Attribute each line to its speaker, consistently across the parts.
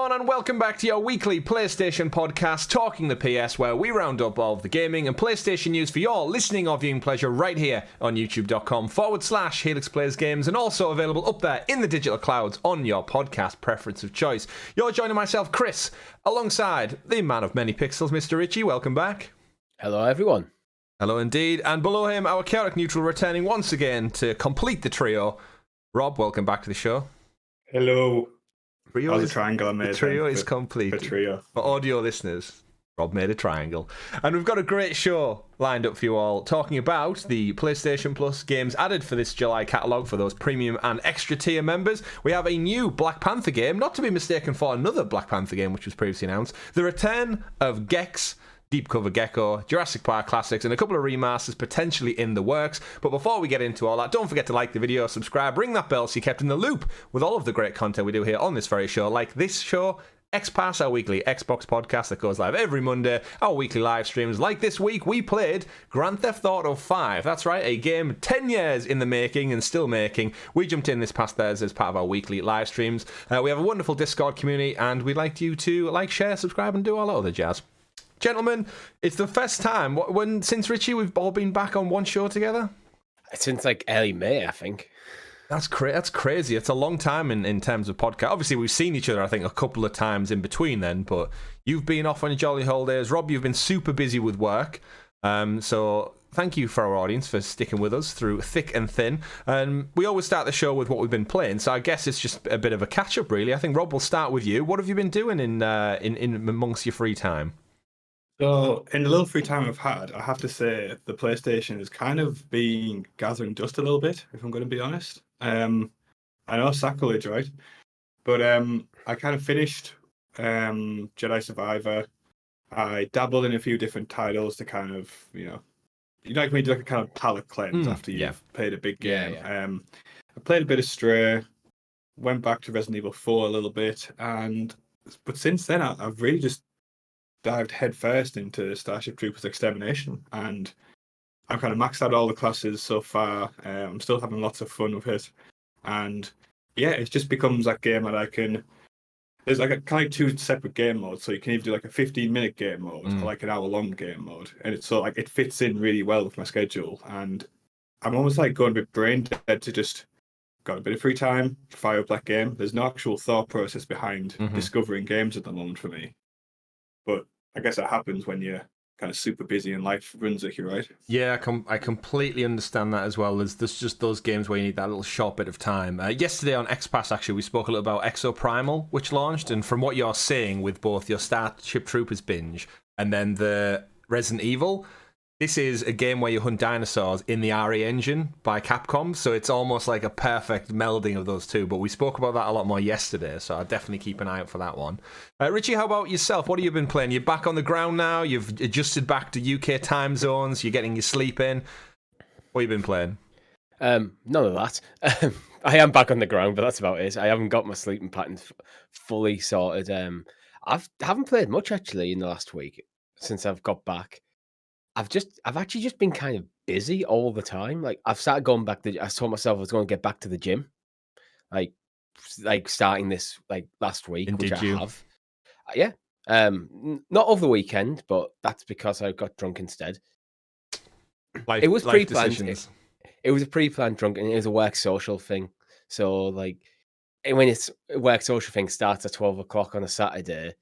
Speaker 1: everyone, and welcome back to your weekly PlayStation podcast, Talking the PS, where we round up all of the gaming and PlayStation news for your listening or viewing pleasure right here on youtube.com/Helix Plays Games, and also available up there in the digital clouds on your podcast preference of choice. You're joining myself, Chris, alongside the man of many pixels, Mr. Richie. Welcome back.
Speaker 2: Hello, everyone.
Speaker 1: Hello indeed. And below him, our chaotic neutral returning once again to complete the trio. Rob, welcome back to the show.
Speaker 3: Hello.
Speaker 1: Trio
Speaker 3: That was a triangle I made.
Speaker 1: The trio is complete.
Speaker 3: For trio.
Speaker 1: For audio listeners, Rob made a triangle. And we've got a great show lined up for you all, talking about the PlayStation Plus games added for this July catalogue for those premium and extra tier members. We have a new Black Panther game, not to be mistaken for another Black Panther game which was previously announced. The return of Gex, Deep Cover Gecko, Jurassic Park Classics, and a couple of remasters potentially in the works. But before we get into all that, don't forget to like the video, subscribe, ring that bell so you're kept in the loop with all of the great content we do here on this very show, like this show, XPass, our weekly Xbox podcast that goes live every Monday, our weekly live streams. Like this week, we played Grand Theft Auto 5. That's right, a game 10 years in the making and still making. We jumped in this past Thursday as part of our weekly live streams. We have a wonderful Discord community, and we'd like you to like, share, subscribe, and do all that other jazz. Gentlemen, it's the first time since Richie we've all been back on one show together.
Speaker 2: Since like early May, I think.
Speaker 1: That's crazy. It's a long time in terms of podcast. Obviously, we've seen each other, I think, a couple of times in between then. But you've been off on your jolly holidays. Rob, you've been super busy with work. So thank you for our audience for sticking with us through thick and thin. And we always start the show with what we've been playing. So I guess it's just a bit of a catch up, really. I think Rob, we'll start with you. What have you been doing in amongst your free time?
Speaker 3: So, in the little free time I've had, I have to say the PlayStation has kind of been gathering dust a little bit, if I'm going to be honest. I know sacrilege, right? But I kind of finished Jedi Survivor. I dabbled in a few different titles to kind of, like when you do like a kind of palate cleanse after you've played a big game.
Speaker 2: Yeah.
Speaker 3: I played a bit of Stray, went back to Resident Evil 4 a little bit, but since then I've really just dived headfirst into Starship Troopers Extermination, and I've kind of maxed out all the classes so far. I'm still having lots of fun with it, and yeah, it just becomes that game that there's like a kind of two separate game modes, so you can either do like a 15-minute game mode or like an hour-long game mode, and it's so like it fits in really well with my schedule, and I'm almost like going a bit brain dead to just got a bit of free time, fire up that game. There's no actual thought process behind discovering games at the moment for me. But I guess that happens when you're kind of super busy and life runs at you, right?
Speaker 1: Yeah, I completely understand that as well. There's just those games where you need that little short bit of time. Yesterday on XPass, actually, we spoke a little about Exoprimal, which launched, and from what you're saying with both your Starship Troopers binge and then the Resident Evil, this is a game where you hunt dinosaurs in the RE engine by Capcom, so it's almost like a perfect melding of those two. But we spoke about that a lot more yesterday, so I'll definitely keep an eye out for that one. Richie, how about yourself? What have you been playing? You're back on the ground now? You've adjusted back to UK time zones? You're getting your sleep in? What have you been playing?
Speaker 2: None of that. I am back on the ground, but that's about it. I haven't got my sleeping patterns fully sorted. I haven't played much, actually, in the last week since I've got back. I've actually just been kind of busy all the time. Like I've started going back I told myself I was going to get back to the gym, like starting this like last week,
Speaker 1: and
Speaker 2: which
Speaker 1: did you?
Speaker 2: have. Yeah. Not over the weekend, but that's because I got drunk instead. It was pre-planned. It was a pre-planned drunk, and it was a work social thing. So like, when it's a work social thing starts at 12 o'clock on a Saturday,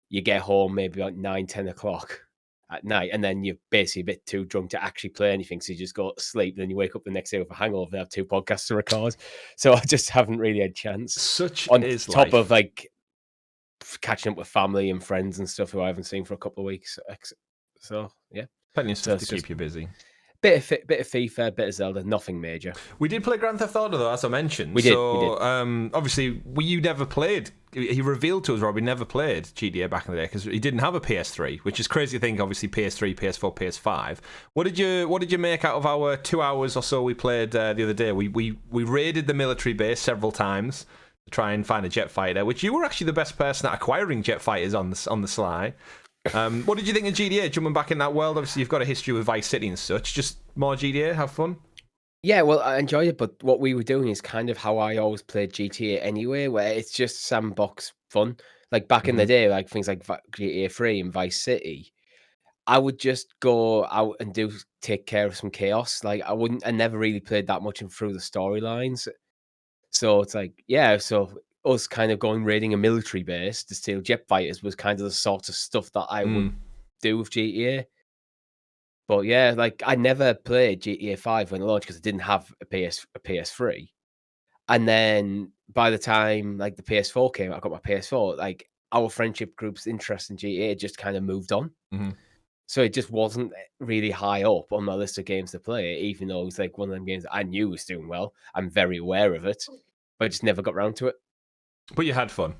Speaker 2: you get home maybe about 9-10 o'clock at night, and then you're basically a bit too drunk to actually play anything, so you just go to sleep, then you wake up the next day with a hangover and have 2 podcasts to record. So I just haven't really had a chance.
Speaker 1: Such
Speaker 2: on
Speaker 1: is
Speaker 2: top
Speaker 1: life.
Speaker 2: of like catching up with family and friends and stuff who I haven't seen for a couple of weeks. So yeah,
Speaker 1: Plenty of stuff to keep you busy.
Speaker 2: Bit of FIFA, bit of Zelda, nothing major.
Speaker 1: We did play Grand Theft Auto, though, as I mentioned.
Speaker 2: We did.
Speaker 1: Obviously, you never played. He revealed to us, Rob, he never played GTA back in the day because he didn't have a PS3, which is crazy to think. Obviously, PS3, PS4, PS5. What did you make out of our 2 hours or so we played the other day? We raided the military base several times to try and find a jet fighter, which you were actually the best person at acquiring jet fighters on the sly. What did you think of GTA, jumping back in that world? Obviously, you've got a history with Vice City and such. Just more GTA, have fun?
Speaker 2: Yeah, well, I enjoyed it, but what we were doing is kind of how I always played GTA anyway, where it's just sandbox fun. Like back in the day, like things like GTA 3 and Vice City, I would just go out and take care of some chaos. Like I never really played that much through the storylines. So it's like, yeah, so us kind of going raiding a military base to steal jet fighters was kind of the sort of stuff that I would do with GTA. But yeah, like I never played GTA 5 when it launched because I didn't have a PS3. And then by the time like the PS4 came, I got my PS4. Like our friendship group's interest in GTA just kind of moved on. So it just wasn't really high up on my list of games to play, even though it was like one of them games that I knew was doing well. I'm very aware of it, but I just never got around to it.
Speaker 1: But you had fun.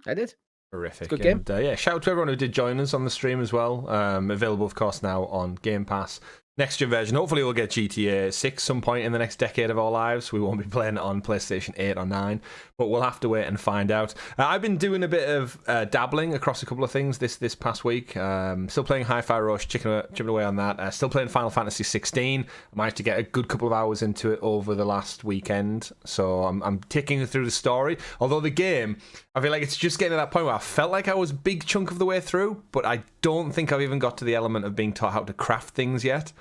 Speaker 2: I did.
Speaker 1: Terrific.
Speaker 2: Good game.
Speaker 1: And, yeah, shout out to everyone who did join us on the stream as well. Available, of course, now on Game Pass. Next gen version. Hopefully we'll get GTA 6 some point in the next decade of our lives. We won't be playing it on PlayStation 8 or 9, but we'll have to wait and find out. I've been doing a bit of dabbling across a couple of things this past week. Still playing Hi-Fi Rush, chipping away on that. Still playing Final Fantasy 16. I managed to get a good couple of hours into it over the last weekend, so I'm taking through the story. Although the game, I feel like it's just getting to that point where I felt like I was a big chunk of the way through, but I don't think I've even got to the element of being taught how to craft things yet.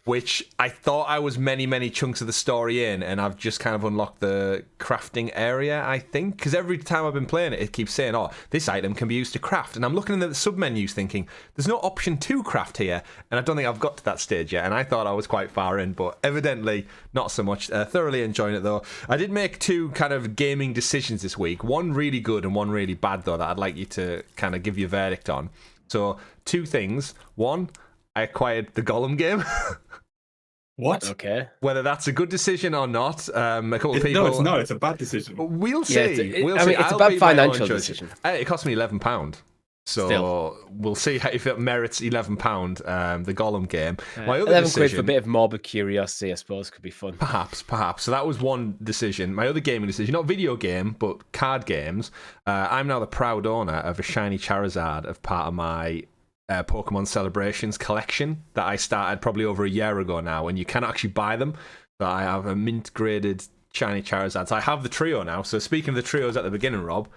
Speaker 1: Which I thought I was many chunks of the story in, and I've just kind of unlocked the crafting area, I think. Because every time I've been playing it, it keeps saying, oh, this item can be used to craft. And I'm looking in the sub-menus thinking, there's no option to craft here. And I don't think I've got to that stage yet. And I thought I was quite far in, but evidently not so much. Thoroughly enjoying it, though. I did make two kind of gaming decisions this week. One really good and one really bad, though, that I'd like you to kind of give your verdict on. So, two things. One, I acquired the Gollum game.
Speaker 3: What?
Speaker 2: Okay.
Speaker 1: Whether that's a good decision or not, a couple of people.
Speaker 3: No, it's not. It's a bad decision.
Speaker 1: We'll see.
Speaker 2: Yeah, it's a bad financial decision.
Speaker 1: It cost me £11. So
Speaker 2: Still.
Speaker 1: We'll see if it merits £11, the Gollum game. My other
Speaker 2: 11
Speaker 1: decision,
Speaker 2: quid for a bit of morbid curiosity, I suppose, could be fun.
Speaker 1: Perhaps. So that was one decision. My other gaming decision, not video game, but card games. I'm now the proud owner of a shiny Charizard of part of my Pokemon Celebrations collection that I started probably over a year ago now, and you can actually buy them. But I have a mint graded shiny Charizard. So I have the trio now. So speaking of the trios at the beginning, Rob,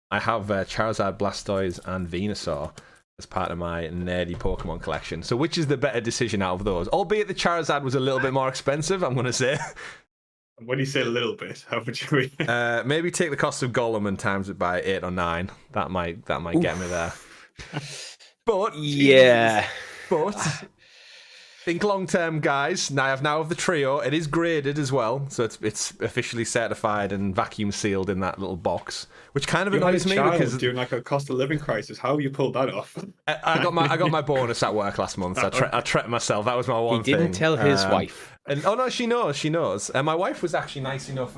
Speaker 1: I have Charizard, Blastoise, and Venusaur as part of my nerdy Pokemon collection. So which is the better decision out of those? Albeit the Charizard was a little bit more expensive, I'm going to say.
Speaker 3: When you say a little bit, how much are we?
Speaker 1: Maybe take the cost of Gollum and times it by 8 or 9. That might get me there. But
Speaker 2: yeah,
Speaker 1: think long term, guys. Now I have the trio. It is graded as well, so it's officially certified and vacuum sealed in that little box, which kind of annoys me because
Speaker 3: doing like a cost of living crisis. How you pulled that off?
Speaker 1: I got my bonus at work last month. So I treated myself. That was my one thing.
Speaker 2: He didn't tell his wife.
Speaker 1: And oh no, she knows. And my wife was actually nice enough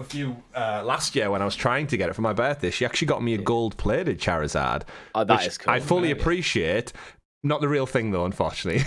Speaker 1: last year when I was trying to get it for my birthday. She actually got me a gold-plated Charizard.
Speaker 2: Oh, that is cool.
Speaker 1: I fully appreciate. Not the real thing though, unfortunately.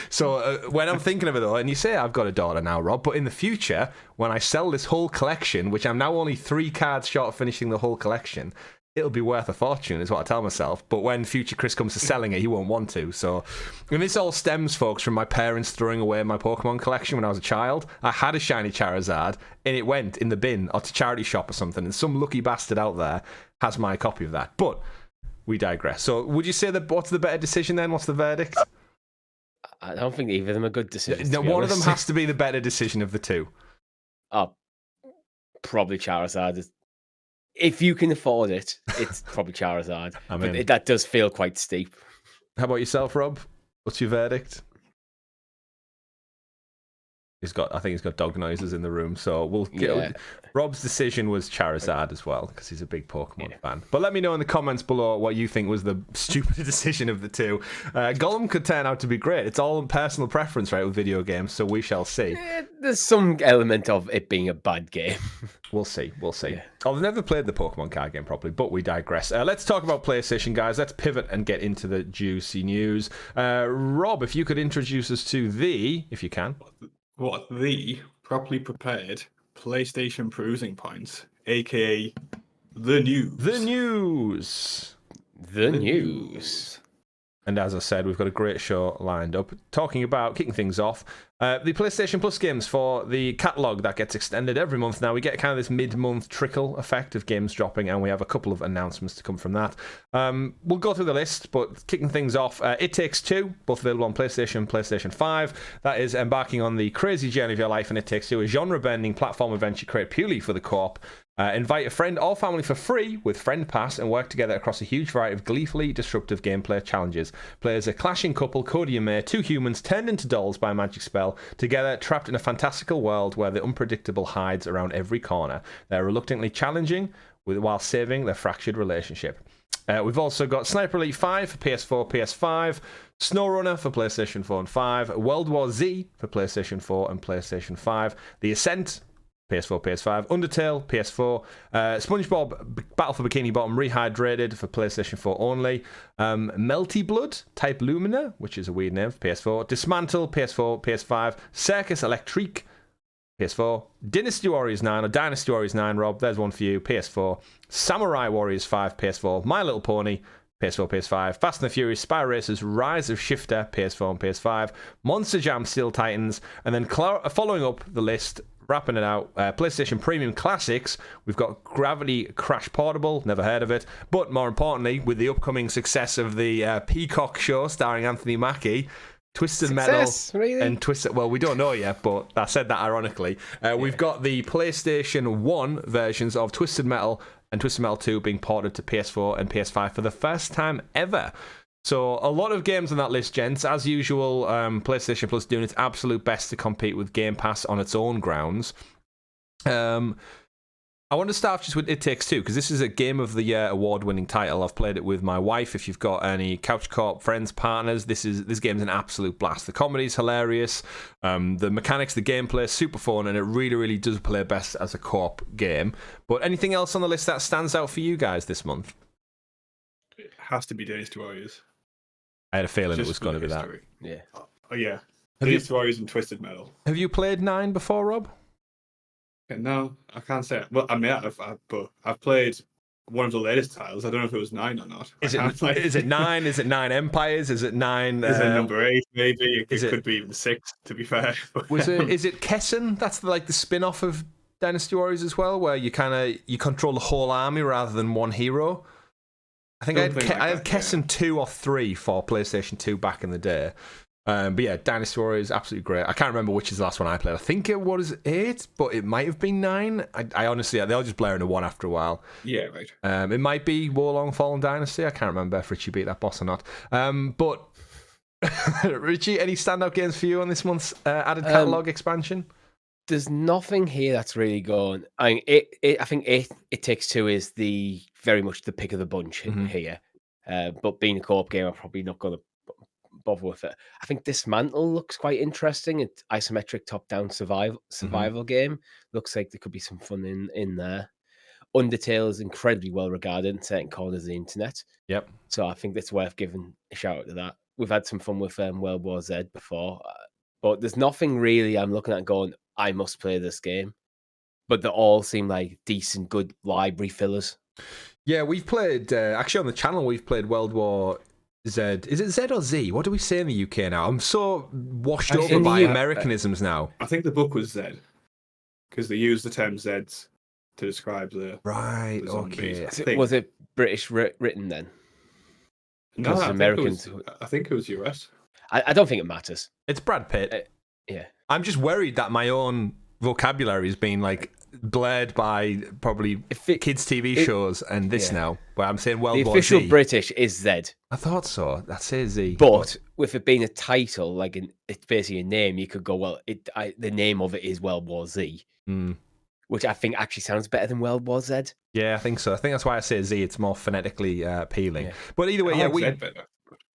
Speaker 1: So when I'm thinking of it though, and you say I've got a daughter now, Rob, but in the future, when I sell this whole collection, which I'm now only 3 cards short of finishing the whole collection, it'll be worth a fortune, is what I tell myself. But when future Chris comes to selling it, he won't want to. So, and this all stems, folks, from my parents throwing away my Pokemon collection when I was a child. I had a shiny Charizard, and it went in the bin or to charity shop or something, and some lucky bastard out there has my copy of that. But we digress. So, would you say that what's the better decision then? What's the verdict?
Speaker 2: I don't think either of them are good decisions.
Speaker 1: No, one of them has to be the better decision of the two.
Speaker 2: Oh, probably Charizard. If you can afford it, it's probably Charizard. But that does feel quite steep.
Speaker 1: How about yourself, Rob? What's your verdict? I think he's got dog noises in the room, so we'll get. Rob's decision was Charizard as well because he's a big Pokemon fan. But let me know in the comments below what you think was the stupider decision of the two. Gollum could turn out to be great. It's all personal preference, right, with video games, so we shall see.
Speaker 2: There's some element of it being a bad game.
Speaker 1: We'll see. Yeah. I've never played the Pokemon card game properly, but we digress. Let's talk about PlayStation, guys. Let's pivot and get into the juicy news. Rob, if you could introduce us to if you can.
Speaker 3: What, the properly prepared PlayStation Perusing Points, aka the news.
Speaker 1: The news. And as I said, we've got a great show lined up talking about, kicking things off, the PlayStation Plus games for the catalogue that gets extended every month. Now, we get kind of this mid-month trickle effect of games dropping, and we have a couple of announcements to come from that. We'll go through the list, but kicking things off, It Takes Two, both available on PlayStation and PlayStation 5. That is embarking on the crazy journey of your life, and It Takes Two, a genre-bending platform adventure created purely for the co-op. Invite a friend or family for free with Friend Pass and work together across a huge variety of gleefully disruptive gameplay challenges. Play as a clashing couple, Cody and May, two humans turned into dolls by a magic spell, together trapped in a fantastical world where the unpredictable hides around every corner. They're reluctantly challenging while saving their fractured relationship. We've also got Sniper Elite 5 for PS4, PS5, SnowRunner for PlayStation 4 and 5, World War Z for PlayStation 4 and PlayStation 5, The Ascent, PS4, PS5, Undertale, PS4, SpongeBob Battle for Bikini Bottom Rehydrated for PlayStation 4 only, Melty Blood, Type Lumina, which is a weird name for PS4, Dismantle, PS4, PS5, Circus Electrique, PS4, Dynasty Warriors 9, or Dynasty Warriors 9, Rob, there's one for you, PS4, Samurai Warriors 5, PS4, My Little Pony, PS4, PS5, Fast and the Furious, Spy Racers, Rise of Shifter, PS4 and PS5, Monster Jam Steel Titans, and then following up the list, wrapping it out, PlayStation Premium Classics, we've got Gravity Crash Portable, never heard of it, but more importantly, with the upcoming success of the Peacock show starring Anthony Mackie, Twisted Metal
Speaker 2: really?
Speaker 1: and Twisted... Well, we don't know yet, but I said that ironically. We've got the PlayStation 1 versions of Twisted Metal and Twisted Metal 2 being ported to PS4 and PS5 for the first time ever. So a lot of games on that list, gents. As usual, PlayStation Plus doing its absolute best to compete with Game Pass on its own grounds. I want to start just with It Takes Two, because this is a Game of the Year award-winning title. I've played it with my wife. If you've got any couch co-op friends, partners, this game's an absolute blast. The comedy's hilarious. The mechanics, the gameplay, super fun, and it really, really does play best as a co-op game. But anything else on the list that stands out for you guys this month?
Speaker 3: It has to be Dynasty Warriors.
Speaker 1: I had a feeling
Speaker 3: Just
Speaker 1: it was going to be that.
Speaker 3: history.
Speaker 2: Yeah.
Speaker 3: Oh yeah. Dynasty Warriors and Twisted Metal.
Speaker 1: Have you played 9 before, Rob?
Speaker 3: No, I can't say it. Well, I mean, I've played one of the latest titles. I don't know if it was 9 or not.
Speaker 1: Is it 9? Is it 9 Empires? Is it 9?
Speaker 3: Is it number 8? Maybe it could be even 6. To be fair,
Speaker 1: is it Kessen? That's the spin-off of Dynasty Warriors as well, where you control the whole army rather than one hero. I think I had Kessen 2 or 3 for PlayStation 2 back in the day. But yeah, Dynasty Warriors, absolutely great. I can't remember which is the last one I played. I think it was 8, but it might have been 9. I honestly, they'll just blur into one after a while.
Speaker 3: Yeah, right.
Speaker 1: It might be Warlong Fallen Dynasty. I can't remember if Richie beat that boss or not. But Richie, any standout games for you on this month's added catalogue expansion?
Speaker 2: There's nothing here that's really going. I mean, I think It Takes Two is very much the pick of the bunch here. But being a co-op game, I'm probably not going to bother with it. I think Dismantle looks quite interesting. It's isometric top-down survival game. Looks like there could be some fun in there. Undertale is incredibly well regarded in certain corners of the internet.
Speaker 1: Yep.
Speaker 2: So I think it's worth giving a shout out to that. We've had some fun with World War Z before, but there's nothing really I'm looking at going, I must play this game. But they all seem like decent, good library fillers.
Speaker 1: Yeah, we've played, actually on the channel, we've played World War Z. Is it Z or Z? What do we say in the UK now? I'm so washed over by Americanisms now.
Speaker 3: I think the book was Z, because they use the term Zs to describe the
Speaker 1: okay.
Speaker 2: Was it British written then?
Speaker 3: No,
Speaker 2: Americans.
Speaker 3: I think it was US.
Speaker 2: I don't think it matters.
Speaker 1: It's Brad Pitt.
Speaker 2: Yeah.
Speaker 1: I'm just worried that my own vocabulary is being blurred by probably kids' TV shows and this now, where I'm saying World War Z.
Speaker 2: The official British is Z.
Speaker 1: I thought so. That says Z.
Speaker 2: But with it being a title, it's basically a name, you could go, well, the name of it is World War Z, which I think actually sounds better than World War Z. Yeah,
Speaker 1: I think so. I think that's why I say Z. It's more phonetically appealing. Yeah. But either way,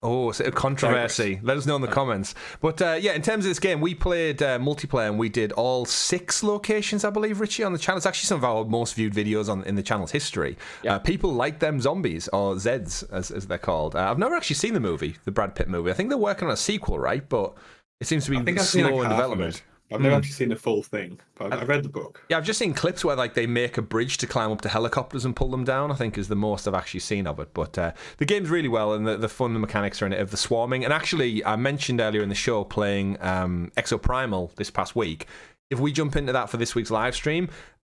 Speaker 1: it's a controversy. Let us know in the comments. But in terms of this game, we played multiplayer and we did all 6 locations, I believe, Richie, on the channel. It's actually some of our most viewed videos in the channel's history. Yeah. People like them zombies, or Zeds, as they're called. I've never actually seen the movie, the Brad Pitt movie. I think they're working on a sequel, right? But it seems to be slow in development.
Speaker 3: I've never actually seen the full thing, but I read the book.
Speaker 1: Yeah, I've just seen clips where like they make a bridge to climb up to helicopters and pull them down, I think is the most I've actually seen of it. But the game's really well, and the fun mechanics are in it of the swarming. And actually, I mentioned earlier in the show playing Exoprimal this past week. If we jump into that for this week's live stream,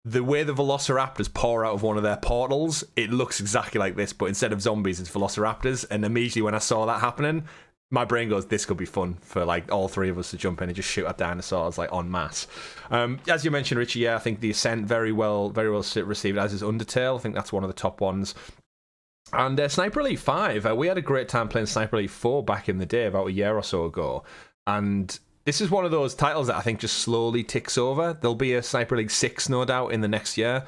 Speaker 1: the way the velociraptors pour out of one of their portals, it looks exactly like this, but instead of zombies, it's velociraptors. And immediately when I saw that happening, my brain goes, this could be fun for like all three of us to jump in and just shoot at dinosaurs like en masse. As you mentioned, Richie, yeah, I think the Ascent very well received, as is Undertale. I think that's one of the top ones. And Sniper Elite 5, we had a great time playing Sniper Elite 4 back in the day, about a year or so ago. And this is one of those titles that I think just slowly ticks over. There'll be a Sniper Elite 6, no doubt, in the next year.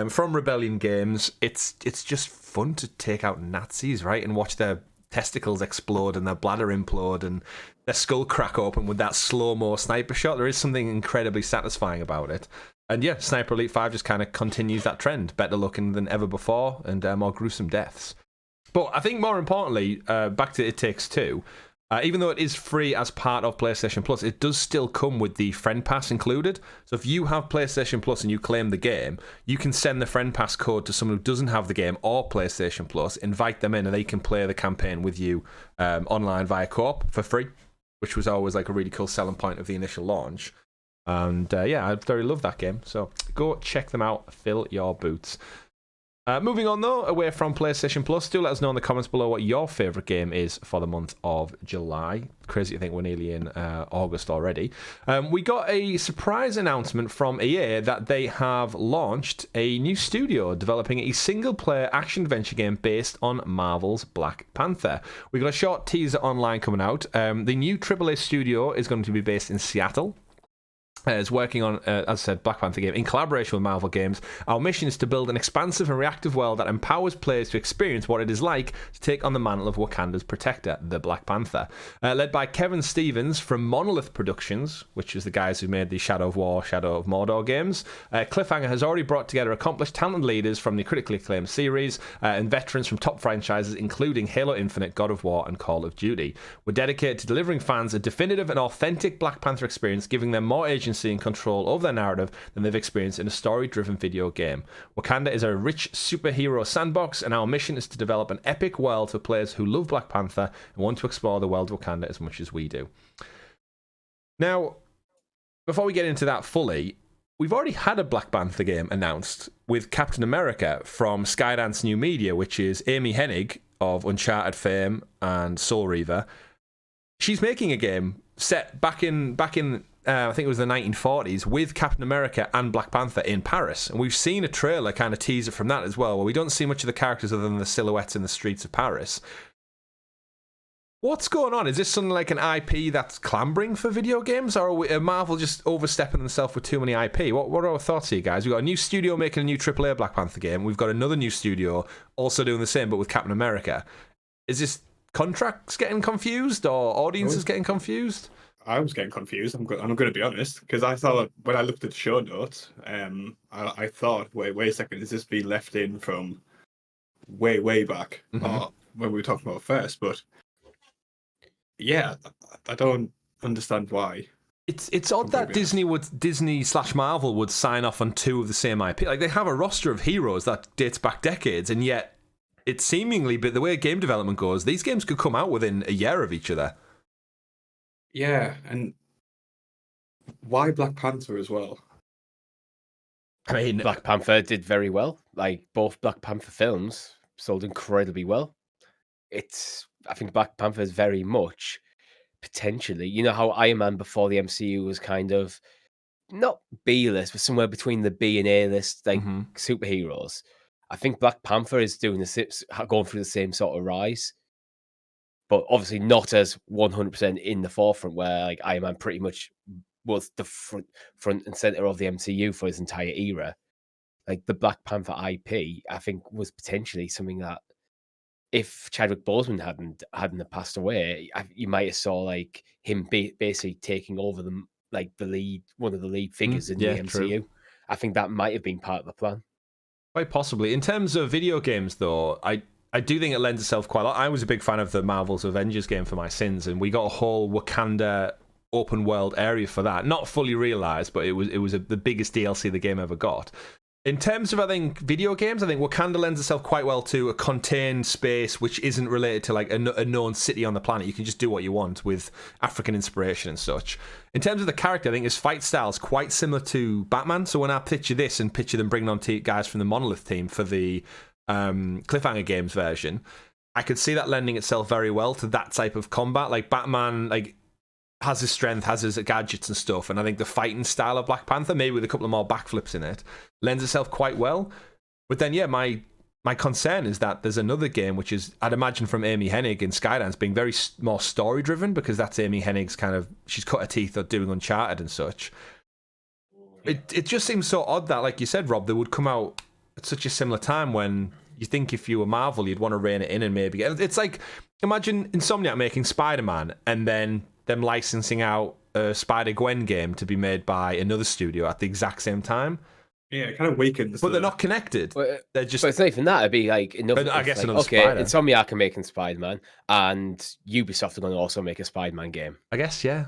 Speaker 1: From Rebellion Games, it's just fun to take out Nazis, right, and watch their testicles explode and their bladder implode and their skull crack open with that slow-mo sniper shot. There is something incredibly satisfying about it. And yeah, Sniper Elite 5 just kind of continues that trend. Better looking than ever before and more gruesome deaths. But I think more importantly, back to It Takes Two, even though it is free as part of PlayStation Plus, it does still come with the Friend Pass included. So if you have PlayStation Plus and you claim the game, you can send the Friend Pass code to someone who doesn't have the game or PlayStation Plus, invite them in, and they can play the campaign with you online via co-op for free, which was always like a really cool selling point of the initial launch. And yeah, I very love that game. So go check them out, fill your boots. Moving on, though, away from PlayStation Plus, do let us know in the comments below what your favourite game is for the month of July. Crazy to think we're nearly in August already. We got a surprise announcement from EA that they have launched a new studio developing a single-player action-adventure game based on Marvel's Black Panther. We got a short teaser online coming out. The new AAA studio is going to be based in Seattle. Is working on, as I said, Black Panther Game in collaboration with Marvel Games. Our mission is to build an expansive and reactive world that empowers players to experience what it is like to take on the mantle of Wakanda's protector, the Black Panther. Led by Kevin Stevens from Monolith Productions, which is the guys who made the Shadow of War, Shadow of Mordor games, Cliffhanger has already brought together accomplished, talented leaders from the critically acclaimed series and veterans from top franchises including Halo Infinite, God of War, and Call of Duty. We're dedicated to delivering fans a definitive and authentic Black Panther experience, giving them more agency and control over their narrative than they've experienced in a story-driven video game. Wakanda is a rich superhero sandbox, and our mission is to develop an epic world for players who love Black Panther and want to explore the world of Wakanda as much as we do. Now, before we get into that fully, we've already had a Black Panther game announced with Captain America from Skydance New Media, which is Amy Hennig of Uncharted fame and Soul Reaver. She's making a game set back in I think it was the 1940s, with Captain America and Black Panther in Paris. And we've seen a trailer kind of teaser from that as well, where we don't see much of the characters other than the silhouettes in the streets of Paris. What's going on? Is this something like an IP that's clambering for video games, or are Marvel just overstepping themselves with too many IP? What are our thoughts here, guys? We've got a new studio making a new AAA Black Panther game. We've got another new studio also doing the same, but with Captain America. Is this contracts getting confused, or audiences getting confused?
Speaker 3: I was getting confused. I'm going to be honest, because I thought when I looked at the show notes, I thought, wait a second, is this being left in from way back, or when we were talking about first? But yeah, I don't understand why.
Speaker 1: It's odd that Disney/Marvel would sign off on two of the same IP. Like, they have a roster of heroes that dates back decades, and yet it's seemingly, but the way game development goes, these games could come out within a year of each other.
Speaker 3: Yeah, and why Black Panther as well?
Speaker 2: I mean, Black Panther did very well. Like, both Black Panther films sold incredibly well. I think Black Panther is very much potentially, you know how Iron Man before the MCU was kind of not B-list, but somewhere between the B and A-list, like superheroes. I think Black Panther is going through the same sort of rise. But obviously not as 100% in the forefront, where like Iron Man pretty much was the front and center of the MCU for his entire era. Like, the Black Panther IP, I think, was potentially something that, if Chadwick Boseman hadn't passed away, you might have saw like him basically taking over one of the lead figures in the MCU. True. I think that might have been part of the plan.
Speaker 1: Quite possibly. In terms of video games, though, I do think it lends itself quite a lot. I was a big fan of the Marvel's Avengers game for my sins, and we got a whole Wakanda open world area for that. Not fully realized, but it was the biggest DLC the game ever got. In terms of, I think, video games, I think Wakanda lends itself quite well to a contained space which isn't related to like a known city on the planet. You can just do what you want with African inspiration and such. In terms of the character, I think his fight style is quite similar to Batman. So when I picture this and picture them bringing on guys from the Monolith team for the Cliffhanger Games version, I could see that lending itself very well to that type of combat. Like Batman, like, has his strength, has his gadgets and stuff, and I think the fighting style of Black Panther, maybe with a couple of more backflips in it, lends itself quite well. But then, yeah, my concern is that there's another game which is, I'd imagine from Amy Hennig in Skydance, being very more story driven, because that's Amy Hennig's kind of, she's cut her teeth at doing Uncharted and such. It just seems so odd that, like you said, Rob, they would come out at such a similar time when you think if you were Marvel, you'd want to rein it in and maybe it's like, imagine Insomniac making Spider-Man and then them licensing out a Spider-Gwen game to be made by another studio at the exact same time.
Speaker 3: Yeah, it kind of weakens.
Speaker 1: But they're not connected. They're just.
Speaker 2: But it's not even that. It'd be like enough.
Speaker 1: I guess
Speaker 2: like,
Speaker 1: another
Speaker 2: okay,
Speaker 1: Spider.
Speaker 2: Insomniac are making Spider-Man, and Ubisoft are going to also make a Spider-Man game.
Speaker 1: I guess, yeah.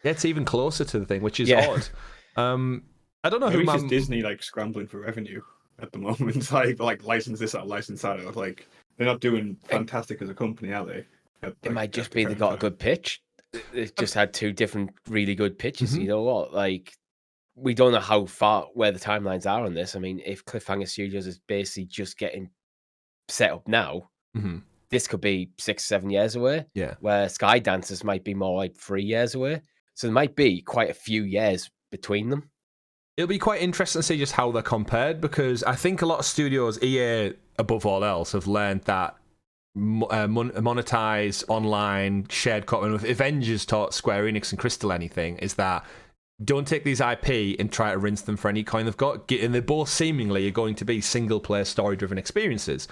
Speaker 1: It's even closer to the thing, which is odd. I don't know
Speaker 3: Maybe
Speaker 1: who.
Speaker 3: It's just Disney like scrambling for revenue at the moment. like license this out, license that. Like they're not doing fantastic as a company, are they?
Speaker 2: It might just be they got a good pitch. They've just had two different really good pitches.
Speaker 1: Mm-hmm.
Speaker 2: You know what? Like, we don't know where the timelines are on this. I mean, if Cliffhanger Studios is basically just getting set up now, this could be 6-7 years away.
Speaker 1: Yeah.
Speaker 2: Where Skydancers might be more like 3 years away. So there might be quite a few years between them.
Speaker 1: It'll be quite interesting to see just how they're compared, because I think a lot of studios, EA above all else, have learned that monetize online shared content. If Avengers taught Square Enix and Crystal anything, is that don't take these IP and try to rinse them for any coin they've got. And they're both seemingly are going to be single player story driven experiences.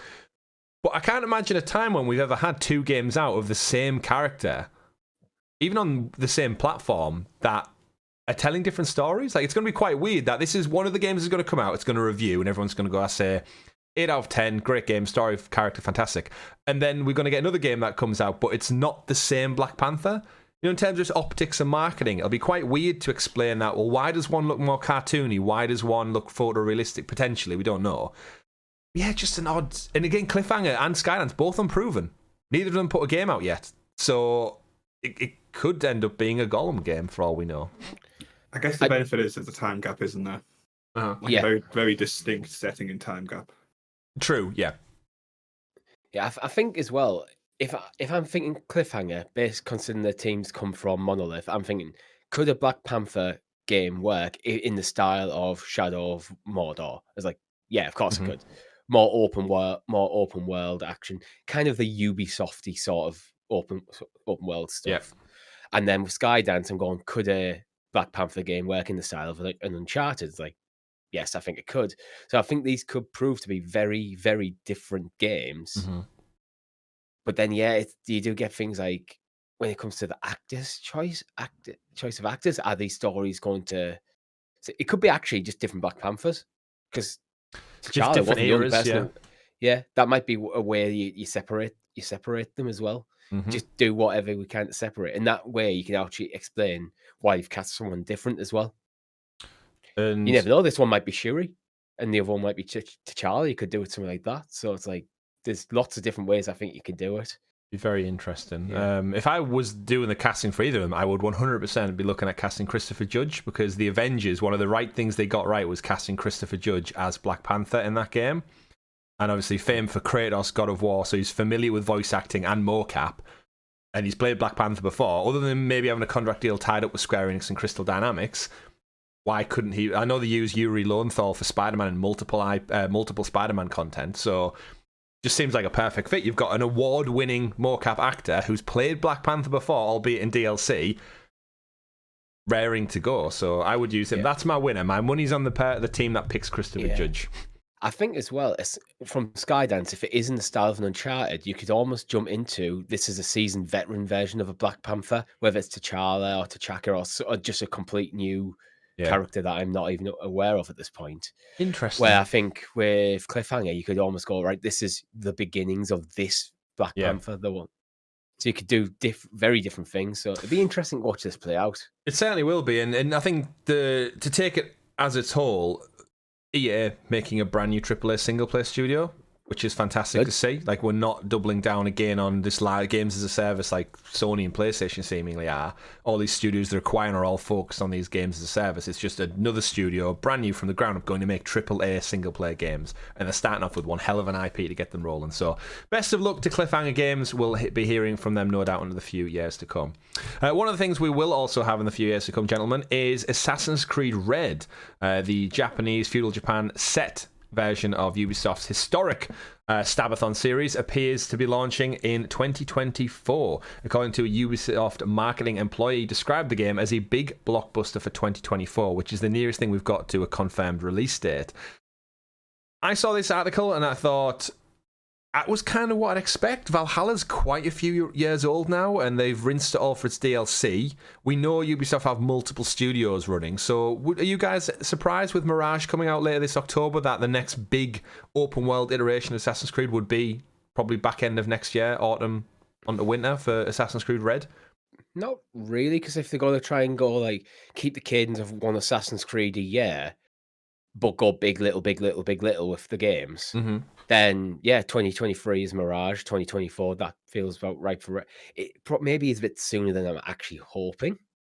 Speaker 1: But I can't imagine a time when we've ever had two games out of the same character, even on the same platform, that are telling different stories. Like, it's going to be quite weird that this is one of the games is going to come out, it's going to review, and everyone's going to go, I say, 8 out of 10, great game, story, character, fantastic. And then we're going to get another game that comes out, but it's not the same Black Panther. You know, in terms of just optics and marketing, it'll be quite weird to explain that. Well, why does one look more cartoony? Why does one look photorealistic? Potentially, we don't know. Yeah, just an odd... And again, Cliffhanger and Skydance, both unproven. Neither of them put a game out yet. So it could end up being a Gollum game, for all we know.
Speaker 3: I guess the benefit is there's a time gap, isn't there? Like a very, very distinct setting and time gap.
Speaker 1: True, yeah.
Speaker 2: Yeah, I think as well, if I'm thinking Cliffhanger, based considering the teams come from Monolith, I'm thinking, could a Black Panther game work in the style of Shadow of Mordor? It's like, yeah, of course it could. More open world action, kind of the Ubisofty sort of open world stuff.
Speaker 1: Yep.
Speaker 2: And then with Skydance, I'm going, could a Black Panther game work in the style of like an Uncharted? It's like, yes, I think it could. So I think these could prove to be very, very different games. But then, yeah, you do get things like when it comes to the actors' choice of actors, are these stories going to... So it could be actually just different Black Panthers, because T'Challa wasn't the only person. Yeah, that might be a way you separate them as well. Just do whatever we can to separate. And that way you can actually explain why you've cast someone different as well. And you never know. This one might be Shuri, and the other one might be T'Challa. You could do it something like that. So it's like there's lots of different ways I think you can do it.
Speaker 1: Be very interesting. Yeah. If I was doing the casting for either of them, I would 100% be looking at casting Christopher Judge, because the Avengers, one of the right things they got right was casting Christopher Judge as Black Panther in that game. And obviously famed for Kratos, God of War, so he's familiar with voice acting and mocap. And he's played Black Panther before. Other than maybe having a contract deal tied up with Square Enix and Crystal Dynamics, why couldn't he? I know they use Yuri Lowenthal for Spider-Man and multiple Spider-Man content, so just seems like a perfect fit. You've got an award-winning mocap actor who's played Black Panther before, albeit in DLC, raring to go. So I would use him. That's my winner. My money's on the team that picks Christopher Judge.
Speaker 2: I think as well, from Skydance, if it is in the style of an Uncharted, you could almost jump into this is a seasoned veteran version of a Black Panther, whether it's T'Challa or T'Chaka or just a complete new character that I'm not even aware of at this point.
Speaker 1: Interesting.
Speaker 2: Where I think with Cliffhanger, you could almost go, right, this is the beginnings of this Black Panther, the one. So you could do very different things. So it'd be interesting to watch this play out.
Speaker 1: It certainly will be, and I think to take it as its whole, EA making a brand new AAA single-player studio, which is fantastic to see. Like, we're not doubling down again on this live games as a service like Sony and PlayStation seemingly are. All these studios they're acquiring are all focused on these games as a service. It's just another studio, brand new from the ground up, going to make AAA single-player games. And they're starting off with one hell of an IP to get them rolling. So, best of luck to Cliffhanger Games. We'll be hearing from them, no doubt, in the few years to come. One of the things we will also have in the few years to come, gentlemen, is Assassin's Creed Red, the Japanese feudal Japan set version of Ubisoft's historic Stabathon series, appears to be launching in 2024. According to a Ubisoft marketing employee, described the game as a big blockbuster for 2024, which is the nearest thing we've got to a confirmed release date. I saw this article and I thought, that was kind of what I'd expect. Valhalla's quite a few years old now, and they've rinsed it all for its DLC. We know Ubisoft have multiple studios running, so are you guys surprised with Mirage coming out later this October that the next big open-world iteration of Assassin's Creed would be probably back end of next year, autumn onto winter for Assassin's Creed Red?
Speaker 2: Not really, because if they're going to try and go, like, keep the cadence of one Assassin's Creed a year, but go big, little with the games, then, yeah, 2023 is Mirage, 2024, that feels about right for it. Maybe it's a bit sooner than I'm actually hoping,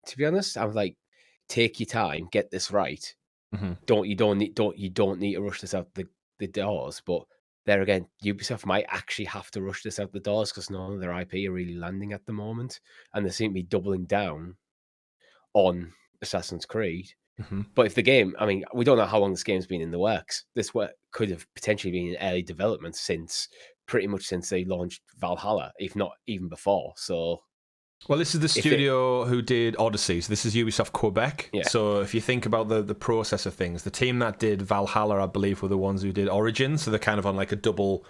Speaker 2: to be honest. I'm like, take your time, get this right. You don't need to rush this out the doors, but there again, Ubisoft might actually have to rush this out the doors because none of their IP are really landing at the moment, and they seem to be doubling down on Assassin's Creed. But if the game, I mean, we don't know how long this game's been in the works. This work could have potentially been in early development pretty much since they launched Valhalla, if not even before. So,
Speaker 1: well, this is the studio who did Odyssey. So this is Ubisoft Quebec. Yeah. So if you think about the process of things, the team that did Valhalla, I believe, were the ones who did Origin. So they're kind of on like a double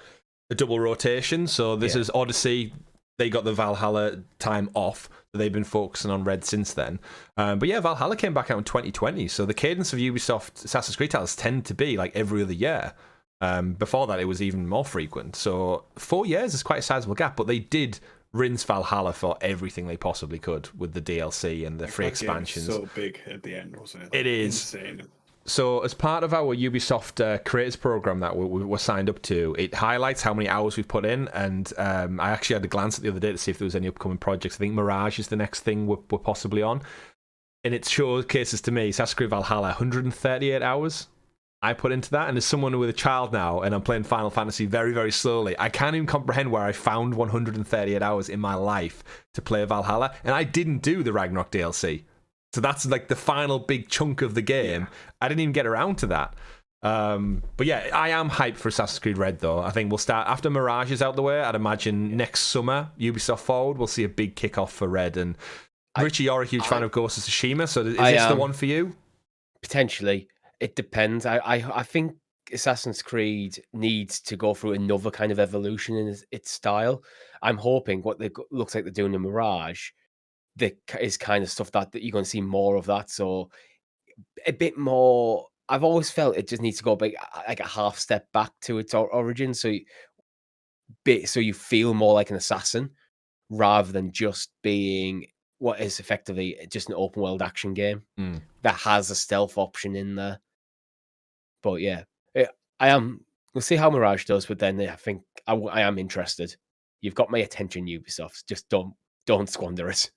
Speaker 1: rotation. So this is Odyssey. They got the Valhalla time off. They've been focusing on Red since then. But yeah, Valhalla came back out in 2020. So the cadence of Ubisoft Assassin's Creed titles tend to be like every other year. Before that, it was even more frequent. So 4 years is quite a sizable gap. But they did rinse Valhalla for everything they possibly could with the DLC and the free expansions.
Speaker 3: So big at the end, wasn't it?
Speaker 1: It is.
Speaker 3: Insane.
Speaker 1: So as part of our Ubisoft Creators Program that we were signed up to, it highlights how many hours we've put in, and I actually had a glance at the other day to see if there was any upcoming projects. I think Mirage is the next thing we're possibly on, and it showcases to me Assassin's Creed Valhalla 138 hours I put into that, and as someone with a child now, and I'm playing Final Fantasy very, very slowly, I can't even comprehend where I found 138 hours in my life to play Valhalla, and I didn't do the Ragnarok DLC. So that's like the final big chunk of the game. I didn't even get around to that. But yeah, I am hyped for Assassin's Creed Red, though. I think we'll start after Mirage is out the way. I'd imagine next summer, Ubisoft Forward, we'll see a big kickoff for Red. And Richie, you're a huge fan of Ghost of Tsushima, so is this the one for you?
Speaker 2: Potentially. It depends. I think Assassin's Creed needs to go through another kind of evolution in its style. I'm hoping what it looks like they're doing in Mirage is kind of stuff that you're going to see more of that. So a bit more. I've always felt it just needs to go like a half step back to its origin. So you feel more like an assassin rather than just being what is effectively just an open world action game that has a stealth option in there. But yeah, we'll see how Mirage does. But then I think I am interested. You've got my attention, Ubisoft. Just don't squander it.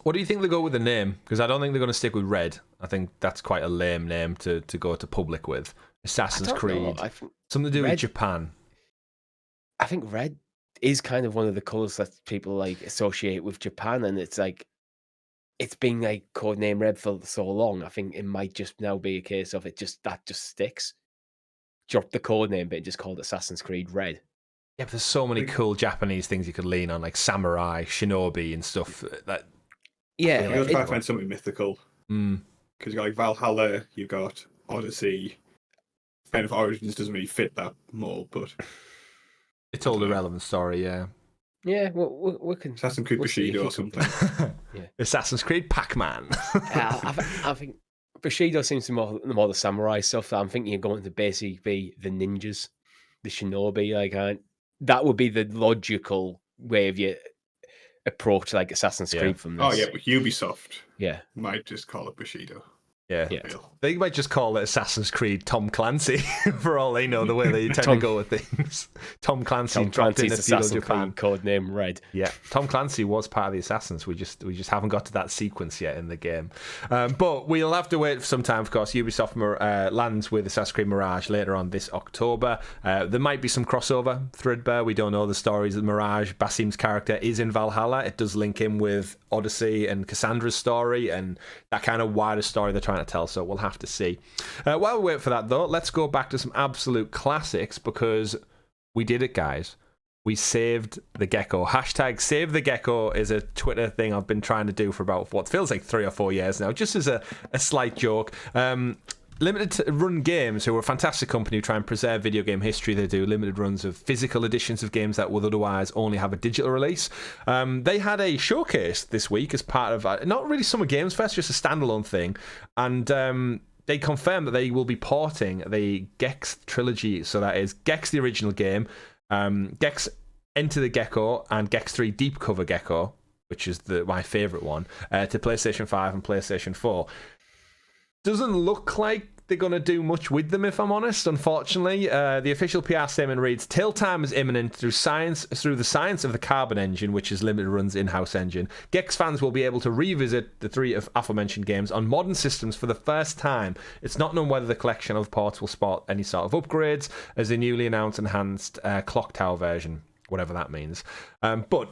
Speaker 1: What do you think they go with the name? Because I don't think they're going to stick with Red. I think that's quite a lame name to go to public with. Assassin's Creed. Something to do with Japan.
Speaker 2: I think Red is kind of one of the colours that people like associate with Japan, and it's like it's been like codename Red for so long. I think it might just now be a case of that just sticks. Drop the codename bit and just call it Assassin's Creed Red.
Speaker 1: Yeah, but there's so many cool Japanese things you could lean on, like samurai, shinobi, and stuff. That
Speaker 2: yeah,
Speaker 3: you'll try to find something mythical. Because you've got like Valhalla, you've got Odyssey. Kind of Origins doesn't really fit that mold, but
Speaker 1: it's all the relevant story, yeah.
Speaker 2: Yeah, we can.
Speaker 3: Assassin's Creed Bushido or something.
Speaker 1: Yeah. Assassin's Creed Pac-Man.
Speaker 2: I think Bushido seems to be more the samurai stuff. I'm thinking you're going to basically be the ninjas, the shinobi. Like that would be the logical way of you approach like Assassin's Creed from this.
Speaker 3: Oh yeah, but Ubisoft
Speaker 2: might
Speaker 3: just call it Bushido.
Speaker 1: Yeah. They might just call it Assassin's Creed Tom Clancy for all they know, the way they tend to go with things. Tom Clancy's
Speaker 2: Assassin's Creed codename Red.
Speaker 1: Yeah, Tom Clancy was part of the Assassins. We just haven't got to that sequence yet in the game. But we'll have to wait for some time, of course. Ubisoft lands with Assassin's Creed Mirage later on this October. There might be some crossover, Threadbare. We don't know the stories of Mirage. Basim's character is in Valhalla. It does link in with Odyssey and Cassandra's story and that kind of wider story they're trying to tell, so we'll have to see. While we wait for that, though, let's go back to some absolute classics, because we did it, guys. We saved the gecko. Hashtag SaveTheGecko is a Twitter thing I've been trying to do for about what feels like 3 or 4 years now, just as a slight joke. Limited Run Games, who are a fantastic company who try and preserve video game history. They do limited runs of physical editions of games that would otherwise only have a digital release. They had a showcase this week as part of, not really Summer Games Fest, just a standalone thing. And they confirmed that they will be porting the Gex Trilogy. So that is Gex, the original game, Gex Enter the Gecko, and Gex 3 Deep Cover Gecko, which is my favourite one, to PlayStation 5 and PlayStation 4. Doesn't look like they're going to do much with them, if I'm honest, unfortunately. The official PR statement reads, "Tail time is imminent through the science of the Carbon engine, which is Limited Run's in-house engine. Gex fans will be able to revisit the 3 aforementioned games on modern systems for the first time. It's not known whether the collection of ports will spot any sort of upgrades as the newly announced enhanced Clock Tower version," whatever that means. But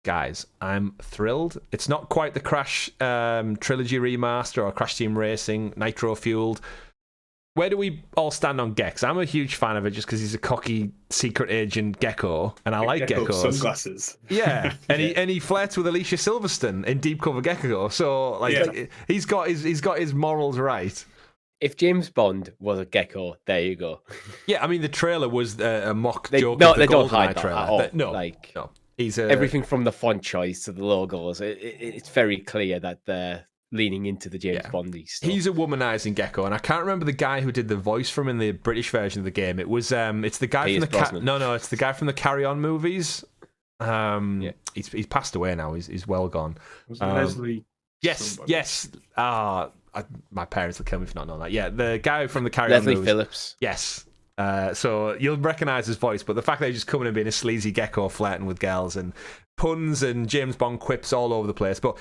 Speaker 1: guys, I'm thrilled. It's not quite the Crash Trilogy remaster or Crash Team Racing Nitro Fueled. Where do we all stand on Gex? I'm a huge fan of it just because he's a cocky secret agent gecko, and I like geckos.
Speaker 3: Sunglasses.
Speaker 1: Yeah, and he flirts with Alicia Silverstone in Deep Cover Gecko. So he's got his morals right.
Speaker 2: If James Bond was a gecko, there you go.
Speaker 1: Yeah, I mean the trailer was a mock joke.
Speaker 2: No,
Speaker 1: of the
Speaker 2: they don't hide
Speaker 1: trailer.
Speaker 2: that at all.
Speaker 1: No. He's
Speaker 2: everything from the font choice to the logos. It's very clear that they're leaning into the James Bondy stuff.
Speaker 1: He's a womanizing gecko, and I can't remember the guy who did the voice for him in the British version of the game. It was it's the guy
Speaker 2: Pierce
Speaker 1: from the it's the guy from the Carry On movies. He's passed away now. He's well gone.
Speaker 3: Was it Leslie?
Speaker 1: Yes. My parents will kill me for not knowing that. Yeah, the guy from the Carry On movies.
Speaker 2: Leslie Phillips.
Speaker 1: Yes. So you'll recognise his voice, but the fact that he's just coming and being a sleazy gecko flirting with girls and puns and James Bond quips all over the place. But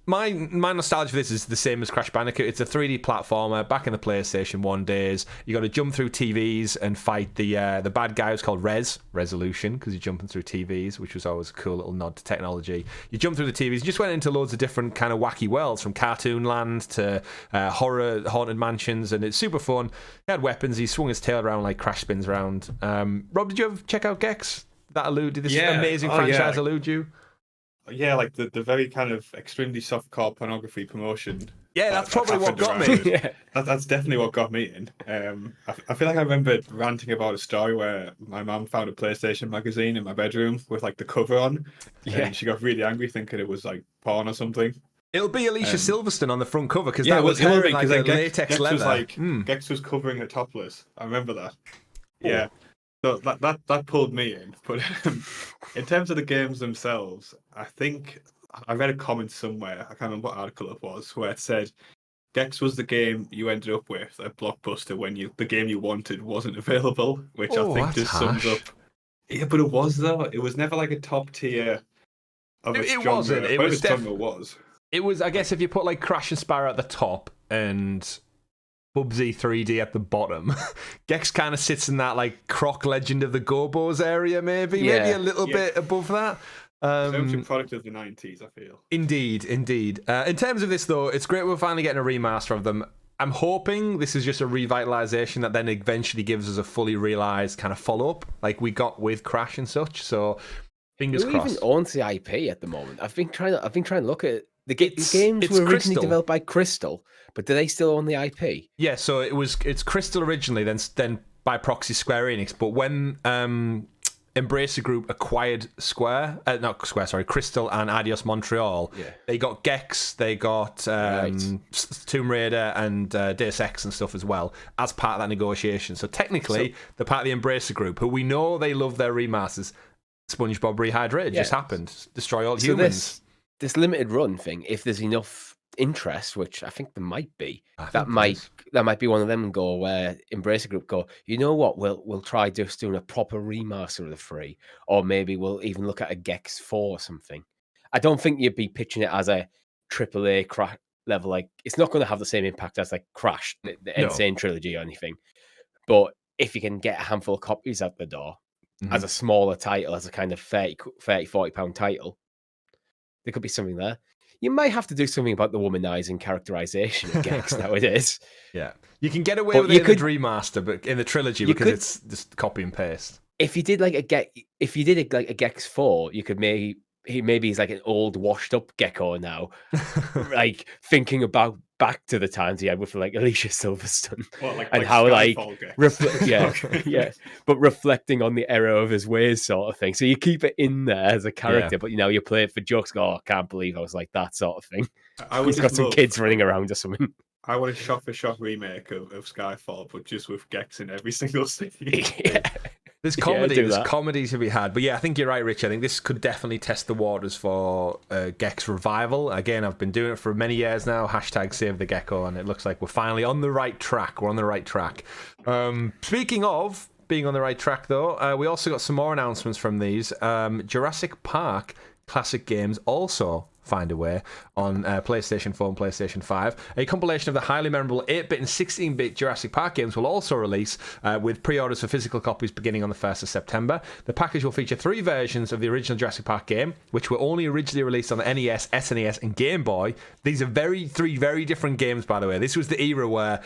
Speaker 1: my nostalgia for this is the same as Crash Bandicoot. It's a 3D platformer back in the PlayStation 1 days. You got to jump through TVs and fight the bad guy who's called Resolution, because you're jumping through TVs, which was always a cool little nod to technology. You jump through the TVs. You just went into loads of different kind of wacky worlds, from Cartoon Land to horror haunted mansions, and it's super fun. He had weapons. He swung his tail around like Crash spins around. Rob, did you ever check out Gex? Did this amazing franchise elude you?
Speaker 3: Yeah, like the very kind of extremely softcore pornography promotion.
Speaker 1: Yeah, that's probably what got me.
Speaker 3: That's definitely what got me in. I feel like I remember ranting about a story where my mum found a PlayStation magazine in my bedroom with like the cover on, and she got really angry thinking it was like porn or something.
Speaker 1: It'll be Alicia Silverstone on the front cover, because that was her in like a latex leather.
Speaker 3: Was like, Gex was covering her topless. I remember that. Yeah. So that pulled me in. But in terms of the games themselves, I think I read a comment somewhere, I can't remember what article it was, where it said Gex was the game you ended up with at Blockbuster when the game you wanted wasn't available, which I think just sums up. Yeah, but it was though. It was never like a top tier of a genre. It wasn't. It was
Speaker 1: It was, I guess, if you put like Crash and Spyro at the top and Bubsy 3D at the bottom, Gex kind of sits in that like Croc Legend of the Gobos area, maybe a little bit above that.
Speaker 3: So much a product of the 90s, I feel.
Speaker 1: Indeed. In terms of this, though, it's great we're finally getting a remaster of them. I'm hoping this is just a revitalization that then eventually gives us a fully realized kind of follow-up, like we got with Crash and such. So fingers crossed. Who
Speaker 2: even owns the IP at the moment? I've been trying to look at it. The games were originally developed by Crystal, but do they still own the IP?
Speaker 1: Yeah, so it's Crystal originally, then by proxy Square Enix. But when Embracer Group acquired Crystal and Adios Montreal, they got Gex, they got Tomb Raider and Deus Ex and stuff as well as part of that negotiation. So technically, they're part of the Embracer Group, who we know they love their remasters. SpongeBob Rehydrated just happened. Destroy all humans.
Speaker 2: This limited run thing, if there's enough interest, which I think there might be, that might be one of them go where Embracer Group go, you know what, we'll try just doing a proper remaster of the 3, or maybe we'll even look at a Gex 4 or something. I don't think you'd be pitching it as a AAA level. Like, it's not going to have the same impact as like Crash, the Insane Trilogy or anything. But if you can get a handful of copies out the door as a smaller title, as a kind of 30, 40 pound title, there could be something there. You might have to do something about the womanizing characterization of Gex nowadays.
Speaker 1: Yeah. You can get away with it in the remaster, but in the trilogy, because it's just copy and paste.
Speaker 2: If you did like a Gex 4, you could maybe he's like an old washed up gecko now, like thinking about back to the times he had with like Alicia Silverstone, and how but reflecting on the error of his ways, sort of thing. So you keep it in there as a character, but you play it for jokes. Go, I can't believe I was like that, sort of thing. He's got some kids running around or something.
Speaker 3: I want a shot-for-shot remake of Skyfall, but just with Gex in every single city.
Speaker 1: There's comedy to be had. But yeah, I think you're right, Rich. I think this could definitely test the waters for Gex revival. Again, I've been doing it for many years now. #SaveTheGecko, and it looks like we're finally on the right track. We're on the right track. Speaking of being on the right track, though, we also got some more announcements from these. Jurassic Park Classic Games also find a way on PlayStation 4 and PlayStation 5. A compilation of the highly memorable 8-bit and 16-bit Jurassic Park games will also release, with pre-orders for physical copies beginning on the 1st of September. The package will feature 3 versions of the original Jurassic Park game, which were only originally released on the NES, SNES, and Game Boy. These are 3 very different games, by the way. This was the era where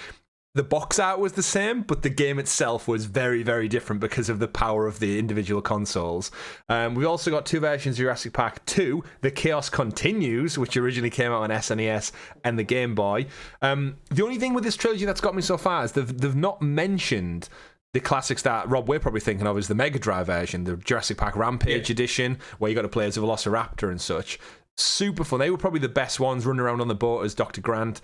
Speaker 1: the box art was the same, but the game itself was very, very different because of the power of the individual consoles. We've also got 2 versions of Jurassic Park 2, The Chaos Continues, which originally came out on SNES and the Game Boy. The only thing with this trilogy that's got me so far is they've not mentioned the classics that, Rob, we're probably thinking of is the Mega Drive version, the Jurassic Park Rampage edition, where you got to play as a Velociraptor and such. Super fun. They were probably the best ones, running around on the boat as Dr. Grant.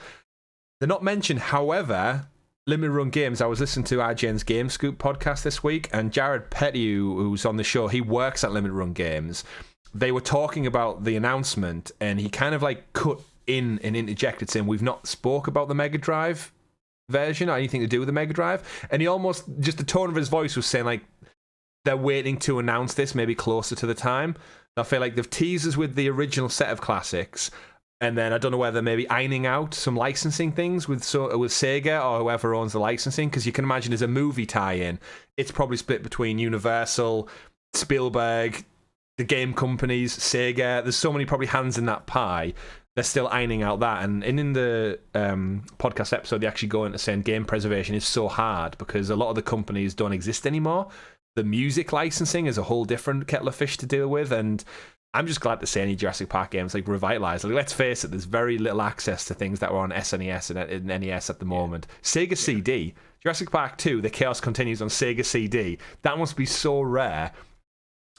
Speaker 1: They're not mentioned, however. Limited Run Games, I was listening to IGN's Game Scoop podcast this week, and Jared Petty, who's on the show, he works at Limited Run Games. They were talking about the announcement, and he kind of like cut in and interjected saying, we've not spoke about the Mega Drive version or anything to do with the Mega Drive. And he almost, just the tone of his voice was saying like, they're waiting to announce this maybe closer to the time. I feel like they've teased us with the original set of classics, and then I don't know whether maybe ironing out some licensing things with Sega or whoever owns the licensing, because you can imagine as a movie tie-in, it's probably split between Universal, Spielberg, the game companies, Sega. There's so many probably hands in that pie. They're still ironing out that. And in the podcast episode, they actually go into saying game preservation is so hard because a lot of the companies don't exist anymore. The music licensing is a whole different kettle of fish to deal with, and I'm just glad to see any Jurassic Park games like revitalized. Like, let's face it, there's very little access to things that were on SNES and NES at the moment. Sega CD, Jurassic Park 2, The Chaos Continues on Sega CD. That must be so rare.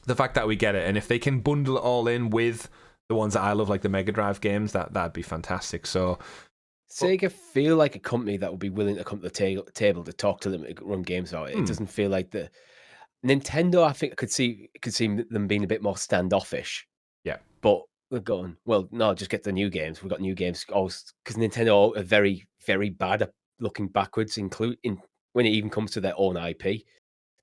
Speaker 1: The fact that we get it, and if they can bundle it all in with the ones that I love, like the Mega Drive games, that'd be fantastic. So
Speaker 2: Sega feel like a company that would be willing to come to the table to talk to them, run games about it. It doesn't feel like the Nintendo, I think I could see them being a bit more standoffish.
Speaker 1: Yeah.
Speaker 2: But we're going, well, no, just get the new games. We've got new games. Because Nintendo are very, very bad at looking backwards, including when it even comes to their own IP.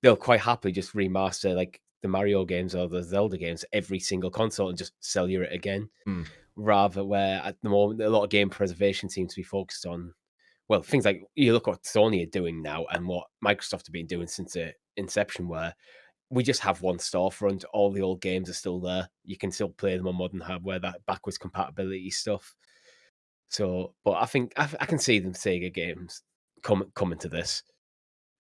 Speaker 2: They'll quite happily just remaster like the Mario games or the Zelda games every single console and just sell you it again. Rather where at the moment, a lot of game preservation seems to be focused on, well, things like, you look what Sony are doing now and what Microsoft have been doing since inception, where we just have one storefront, all the old games are still there, you can still play them on modern hardware, that backwards compatibility stuff. So, but I think I can see them Sega games coming to this.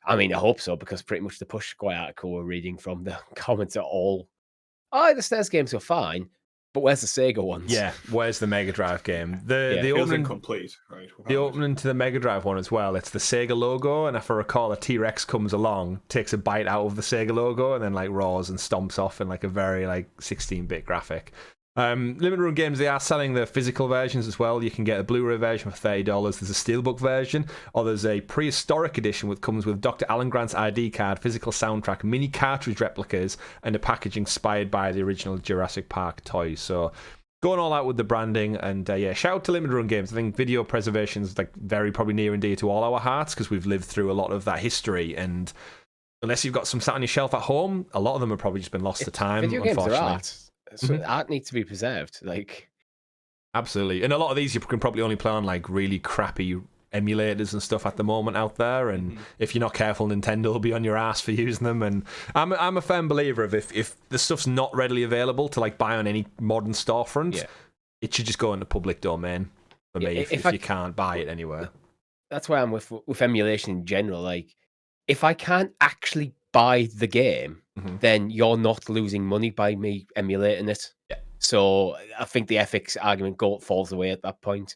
Speaker 2: I mean, I hope so, because pretty much the Push Square article we're reading from, the comments are all, the SNES games are fine, but where's the Sega ones?
Speaker 1: Yeah, where's the Mega Drive game? The
Speaker 3: feels
Speaker 1: opening,
Speaker 3: incomplete, right?
Speaker 1: The opening to the Mega Drive one as well, it's the Sega logo, and if I recall, a T-Rex comes along, takes a bite out of the Sega logo, and then like roars and stomps off in like a very like 16-bit graphic. Limited Run Games, they are selling the physical versions as well. You can get a Blu-ray version for $30. There's a Steelbook version, or there's a prehistoric edition which comes with Dr. Alan Grant's ID card, physical soundtrack, mini cartridge replicas, and a package inspired by the original Jurassic Park toys. So going all out with the branding, and shout out to Limited Run Games. I think video preservation is like very probably near and dear to all our hearts because we've lived through a lot of that history, and unless you've got some sat on your shelf at home, a lot of them have probably just been lost to time.
Speaker 2: Video games
Speaker 1: unfortunately.
Speaker 2: are art. So art needs to be preserved. Like,
Speaker 1: absolutely. And a lot of these you can probably only play on like really crappy emulators and stuff at the moment out there. And if you're not careful, Nintendo will be on your ass for using them. And I'm a firm believer of if the stuff's not readily available to like buy on any modern storefront, it should just go into public domain for me if you can't buy it anywhere. That's
Speaker 2: why I'm with emulation in general. Like, if I can't actually buy the game, then you're not losing money by me emulating it. Yeah. So I think the ethics argument falls away at that point.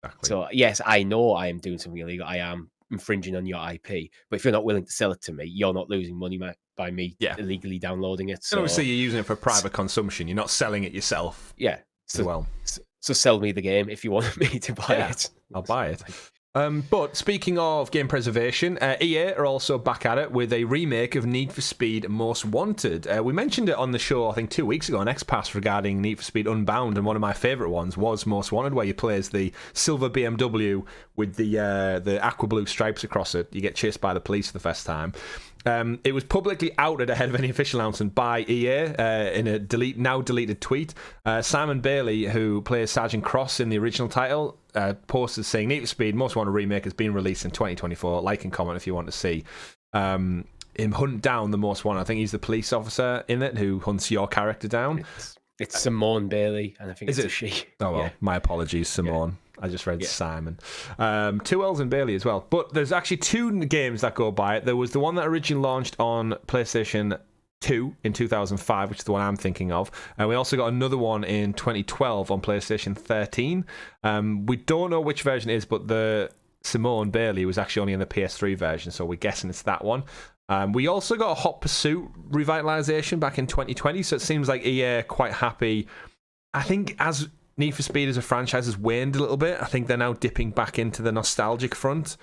Speaker 2: Exactly. So yes, I know I am doing something illegal. I am infringing on your IP. But if you're not willing to sell it to me, you're not losing money by me illegally downloading it. So
Speaker 1: and obviously you're using it for private consumption. You're not selling it yourself.
Speaker 2: Yeah. So sell me the game if you want me to buy it.
Speaker 1: I'll buy it. But speaking of game preservation, EA are also back at it with a remake of Need for Speed Most Wanted. We mentioned it on the show, I think 2 weeks ago on XPass regarding Need for Speed Unbound, and one of my favourite ones was Most Wanted, where you play as the silver BMW with the aqua blue stripes across it. You get chased by the police for the first time. It was publicly outed ahead of any official announcement by EA in a now deleted tweet. Simon Bailey, who plays Sergeant Cross in the original title, posted saying Need for Speed Most Wanted Remake has been released in 2024. Like and comment if you want to see him hunt down the Most Wanted. I think he's the police officer in it who hunts your character down.
Speaker 2: It's Simone Bailey, and I think it's a she.
Speaker 1: Oh, well, my apologies, Simone. Yeah. I just read Simon. 2 L's in Bailey as well. But there's actually 2 games that go by it. There was the one that originally launched on PlayStation 2 in 2005, which is the one I'm thinking of. And we also got another one in 2012 on PlayStation 13. We don't know which version it is, but the Simone Bailey was actually only in the PS3 version, so we're guessing it's that one. We also got a Hot Pursuit revitalization back in 2020, so it seems like EA are quite happy. I think as Need for Speed as a franchise has waned a little bit, I think they're now dipping back into the nostalgic front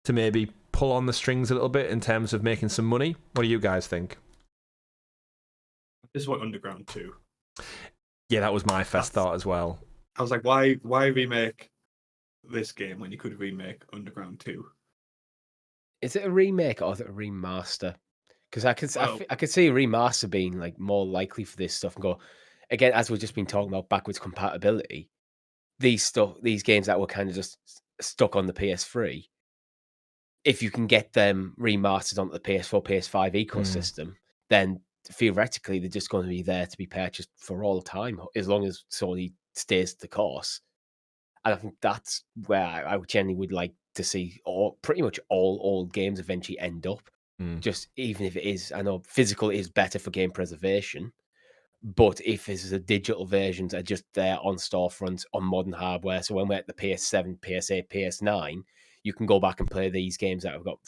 Speaker 1: to maybe pull on the strings a little bit in terms of making some money. What do you guys think?
Speaker 3: This is what Underground 2.
Speaker 1: Yeah, that was my first thought as well.
Speaker 3: I was like, why remake this game when you could remake Underground 2?
Speaker 2: Is it a remake or is it a remaster? Because I could see a remaster being like more likely for this stuff and go, again, as we've just been talking about backwards compatibility, these games that were kind of just stuck on the PS3, if you can get them remastered onto the PS4, PS5 ecosystem, then theoretically they're just going to be there to be purchased for all time, as long as Sony stays the course. And I think that's where I generally would like to see pretty much all old games eventually end up. Just even if it is, I know physical is better for game preservation, but if there's a digital versions are just there on storefronts on modern hardware, so when we're at the PS7, PS8, PS9, you can go back and play these games that have got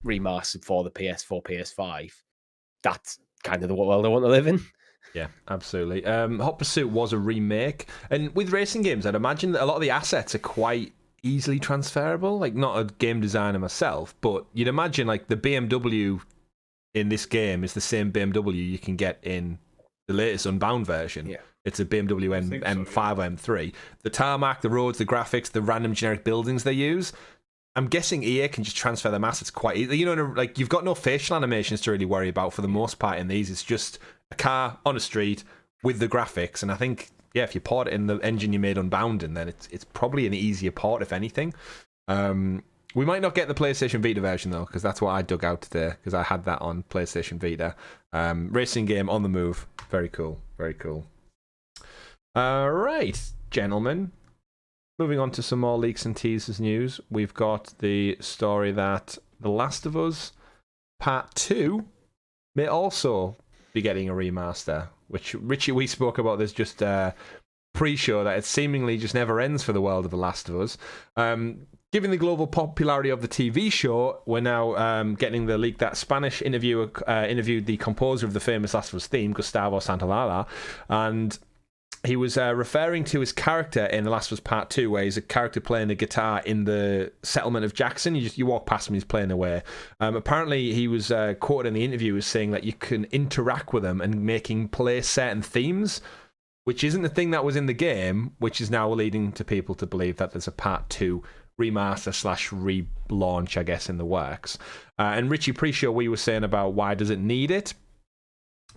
Speaker 2: remastered for the PS4, PS5. That's kind of the world I want to live in.
Speaker 1: Yeah, absolutely. Hot Pursuit was a remake, and with racing games, I'd imagine that a lot of the assets are quite easily transferable. Like, not a game designer myself, but you'd imagine like the BMW in this game is the same BMW you can get in the latest Unbound version. Yeah. It's a BMW M5 or M3. The tarmac, the roads, the graphics, the random generic buildings they use, I'm guessing EA can just transfer their assets quite easily. You know, like, you've got no facial animations to really worry about for the most part in these. It's just a car on a street with the graphics. And I think, yeah, if you port it in the engine you made Unbound in, then it's probably an easier port, if anything. We might not get the PlayStation Vita version, though, because that's what I dug out today, because I had that on PlayStation Vita. Racing game on the move. Very cool. Very cool. All right, gentlemen. Moving on to some more leaks and teasers news. We've got the story that The Last of Us Part 2 may also be getting a remaster, which, Richie, we spoke about this just pre-show, that it seemingly just never ends for the world of The Last of Us. Given the global popularity of the TV show, we're now getting the leak that Spanish interviewer interviewed the composer of the famous Last of Us theme, Gustavo Santaolalla, and he was referring to his character in The Last of Us Part 2, where he's a character playing the guitar in the settlement of Jackson. You walk past him, he's playing away. Apparently, he was quoted in the interview as saying that you can interact with him and making play certain themes, which isn't the thing that was in the game, which is now leading to people to believe that there's a Part 2 remaster / relaunch, I guess, in the works. And Richie, pretty sure we were saying about why does it need it?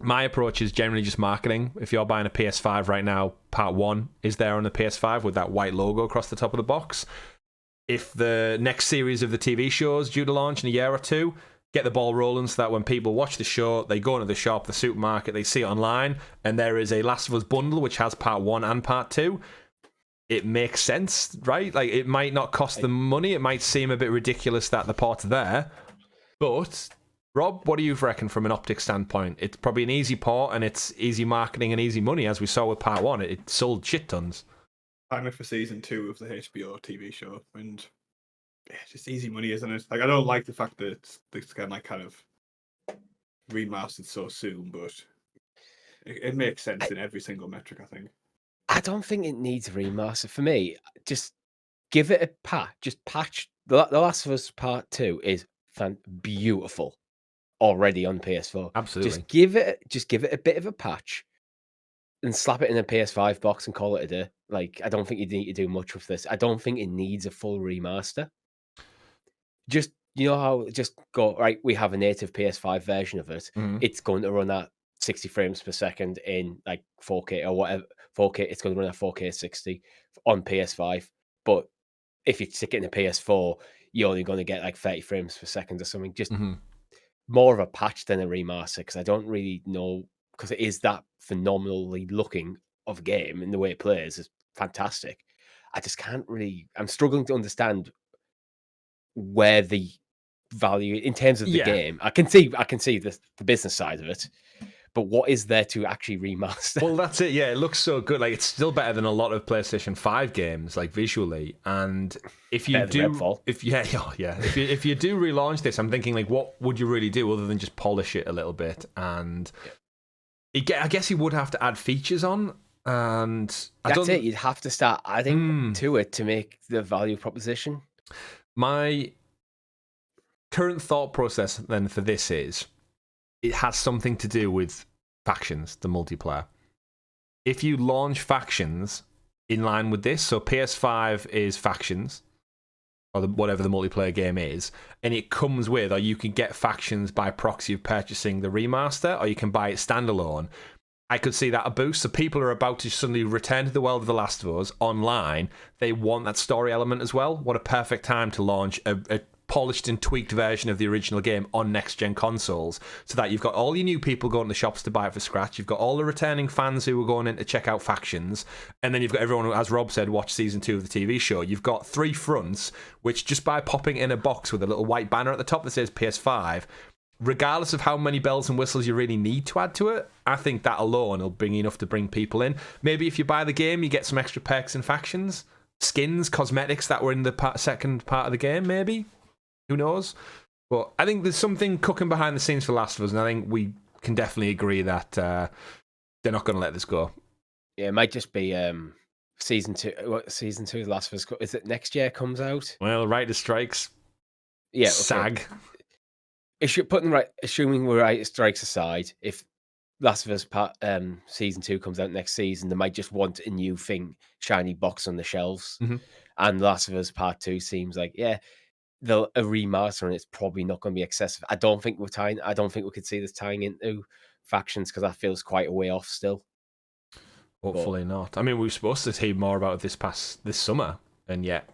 Speaker 1: My approach is generally just marketing. If you're buying a PS5 right now, Part 1 is there on the PS5 with that white logo across the top of the box. If the next series of the TV shows due to launch in a year or two, get the ball rolling so that when people watch the show, they go into the shop, the supermarket, they see it online, and there is a Last of Us bundle which has Part 1 and Part 2. It makes sense, right? Like, it might not cost them money. It might seem a bit ridiculous that the part's there, but... Rob, what do you reckon from an optics standpoint? It's probably an easy port and it's easy marketing and easy money, as we saw with Part 1. It sold shit tons.
Speaker 3: I'm for season 2 of the HBO TV show, and just easy money, isn't it? Like, I don't like the fact that it's kind of remastered so soon, but it makes sense in every single metric, I think.
Speaker 2: I don't think it needs a remaster. For me, just give it a patch. Just patch. The Last of Us Part 2 is beautiful. Already on PS4.
Speaker 1: Absolutely.
Speaker 2: Just give it a bit of a patch and slap it in a PS5 box and call it a day. Like, I don't think you need to do much with this. I don't think it needs a full remaster. Just, you know how, just go, right, we have a native PS5 version of it. Mm-hmm. It's going to run at 60 frames per second in like 4K or whatever. 4K, it's going to run at 4K 60 on PS5. But if you stick it in a PS4, you're only going to get like 30 frames per second or something. Just more of a patch than a remaster, because I don't really know, because it is that phenomenally looking of a game and the way it plays is fantastic. I just can't really, I'm struggling to understand where the value in terms of the game. I can see the business side of it, but what is there to actually remaster?
Speaker 1: Well, that's it. Yeah, it looks so good. Like, it's still better than a lot of PlayStation 5 games, like visually. And if you do, if you do relaunch this, I'm thinking, like, what would you really do other than just polish it a little bit? And I guess you would have to add features on. And
Speaker 2: that's it. You'd have to start adding to it to make the value proposition.
Speaker 1: My current thought process then for this is, it has something to do with factions, the multiplayer. If you launch factions in line with this, so PS5 is factions, or whatever the multiplayer game is, and it comes with, or you can get factions by proxy of purchasing the remaster, or you can buy it standalone, I could see that a boost. So people are about to suddenly return to the world of The Last of Us online. They want that story element as well. What a perfect time to launch a polished and tweaked version of the original game on next-gen consoles, so that you've got all your new people going to the shops to buy it for scratch, you've got all the returning fans who are going in to check out factions, and then you've got everyone who, as Rob said, watched season 2 of the TV show. You've got 3 fronts, which just by popping in a box with a little white banner at the top that says PS5, regardless of how many bells and whistles you really need to add to it, I think that alone will bring enough to bring people in. Maybe if you buy the game, you get some extra perks and factions, skins, cosmetics that were in the second part of the game, maybe. Who knows? But I think there's something cooking behind the scenes for Last of Us, and I think we can definitely agree that they're not going to let this go.
Speaker 2: Yeah, it might just be season 2. Season 2 of Last of Us, is it next year comes out?
Speaker 1: Well, writer strikes.
Speaker 2: Yeah,
Speaker 1: SAG.
Speaker 2: Assuming we're writer strikes aside, if Last of Us season 2 comes out next season, they might just want a new thing, shiny box on the shelves. Mm-hmm. And Last of Us Part 2 seems like, a remaster, and it's probably not going to be excessive. I don't think we could see this tying into factions, because that feels quite a way off still.
Speaker 1: Hopefully not. I mean, we were supposed to hear more about this summer, and yet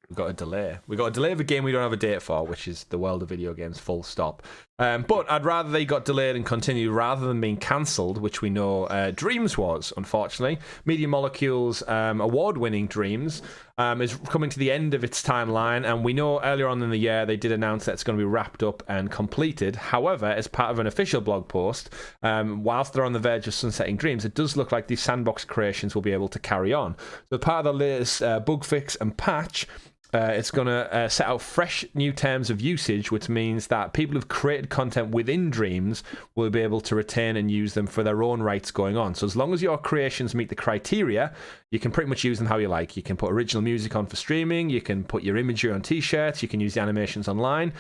Speaker 1: we've got a delay. We got a delay of a game we don't have a date for, which is the world of video games, full stop. But I'd rather they got delayed and continued rather than being cancelled, which we know Dreams was, unfortunately. Media Molecule's award-winning Dreams is coming to the end of its timeline, and we know earlier on in the year they did announce that it's going to be wrapped up and completed. However, as part of an official blog post, whilst they're on the verge of sunsetting Dreams, it does look like these sandbox creations will be able to carry on. So part of the latest bug fix and patch, It's going to set out fresh new terms of usage, which means that people who've created content within Dreams will be able to retain and use them for their own rights going on. So as long as your creations meet the criteria, you can pretty much use them how you like. You can put original music on for streaming. You can put your imagery on T-shirts. You can use the animations online,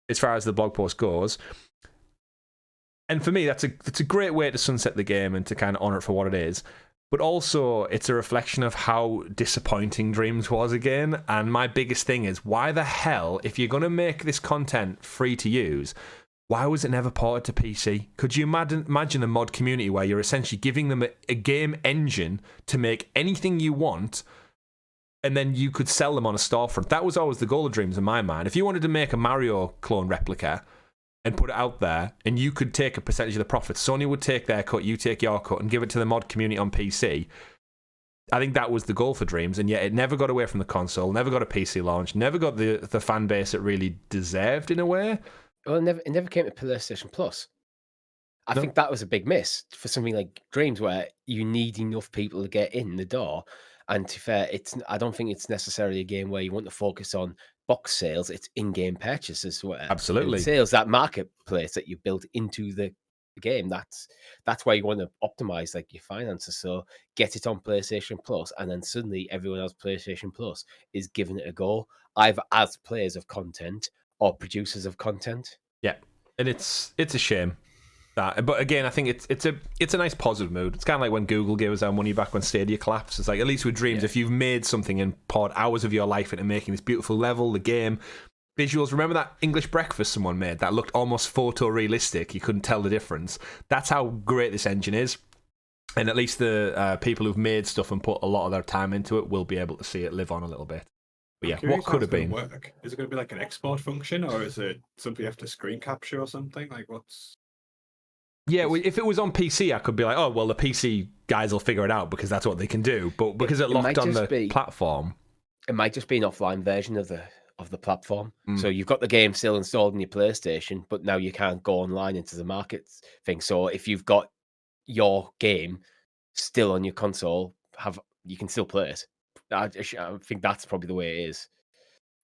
Speaker 1: as far as the blog post goes. And for me, that's a great way to sunset the game and to kind of honor it for what it is. But also, it's a reflection of how disappointing Dreams was again. And my biggest thing is, why the hell, if you're going to make this content free to use, why was it never ported to PC? Could you imagine a mod community where you're essentially giving them a game engine to make anything you want, and then you could sell them on a storefront? That was always the goal of Dreams in my mind. If you wanted to make a Mario clone replica and put it out there, and you could take a percentage of the profits. Sony would take their cut, you take your cut, and give it to the mod community on PC. I think that was the goal for Dreams, and yet it never got away from the console, never got a PC launch, never got the fan base it really deserved in a way.
Speaker 2: Well, it never came to PlayStation Plus. I think that was a big miss for something like Dreams, where you need enough people to get in the door. And to be fair, I don't think it's necessarily a game where you want to focus on box sales. It's in-game purchases.
Speaker 1: Absolutely.
Speaker 2: Sales, that marketplace that you built into the game. That's why you want to optimize like your finances. So get it on PlayStation Plus, and then suddenly everyone else PlayStation Plus is giving it a go, either as players of content or producers of content.
Speaker 1: Yeah, and it's a shame. But again, I think it's a nice positive mood. It's kind of like when Google gave us our money back when Stadia collapsed. It's like, at least with Dreams, if you've made something and poured hours of your life into making this beautiful level, the game, visuals. Remember that English breakfast someone made that looked almost photorealistic? You couldn't tell the difference. That's how great this engine is. And at least the people who've made stuff and put a lot of their time into it will be able to see it live on a little bit. But yeah, what could have been?
Speaker 3: Work? Is it going to be like an export function, or is it something you have to screen capture or something? Like, what's...
Speaker 1: Yeah, if it was on PC, I could be like, oh, well, the PC guys will figure it out because that's what they can do. But because it locked on the platform...
Speaker 2: It might just be an offline version of the platform. So you've got the game still installed on your PlayStation, but now you can't go online into the market thing. So if you've got your game still on your console, you can still play it. I think that's probably the way it is.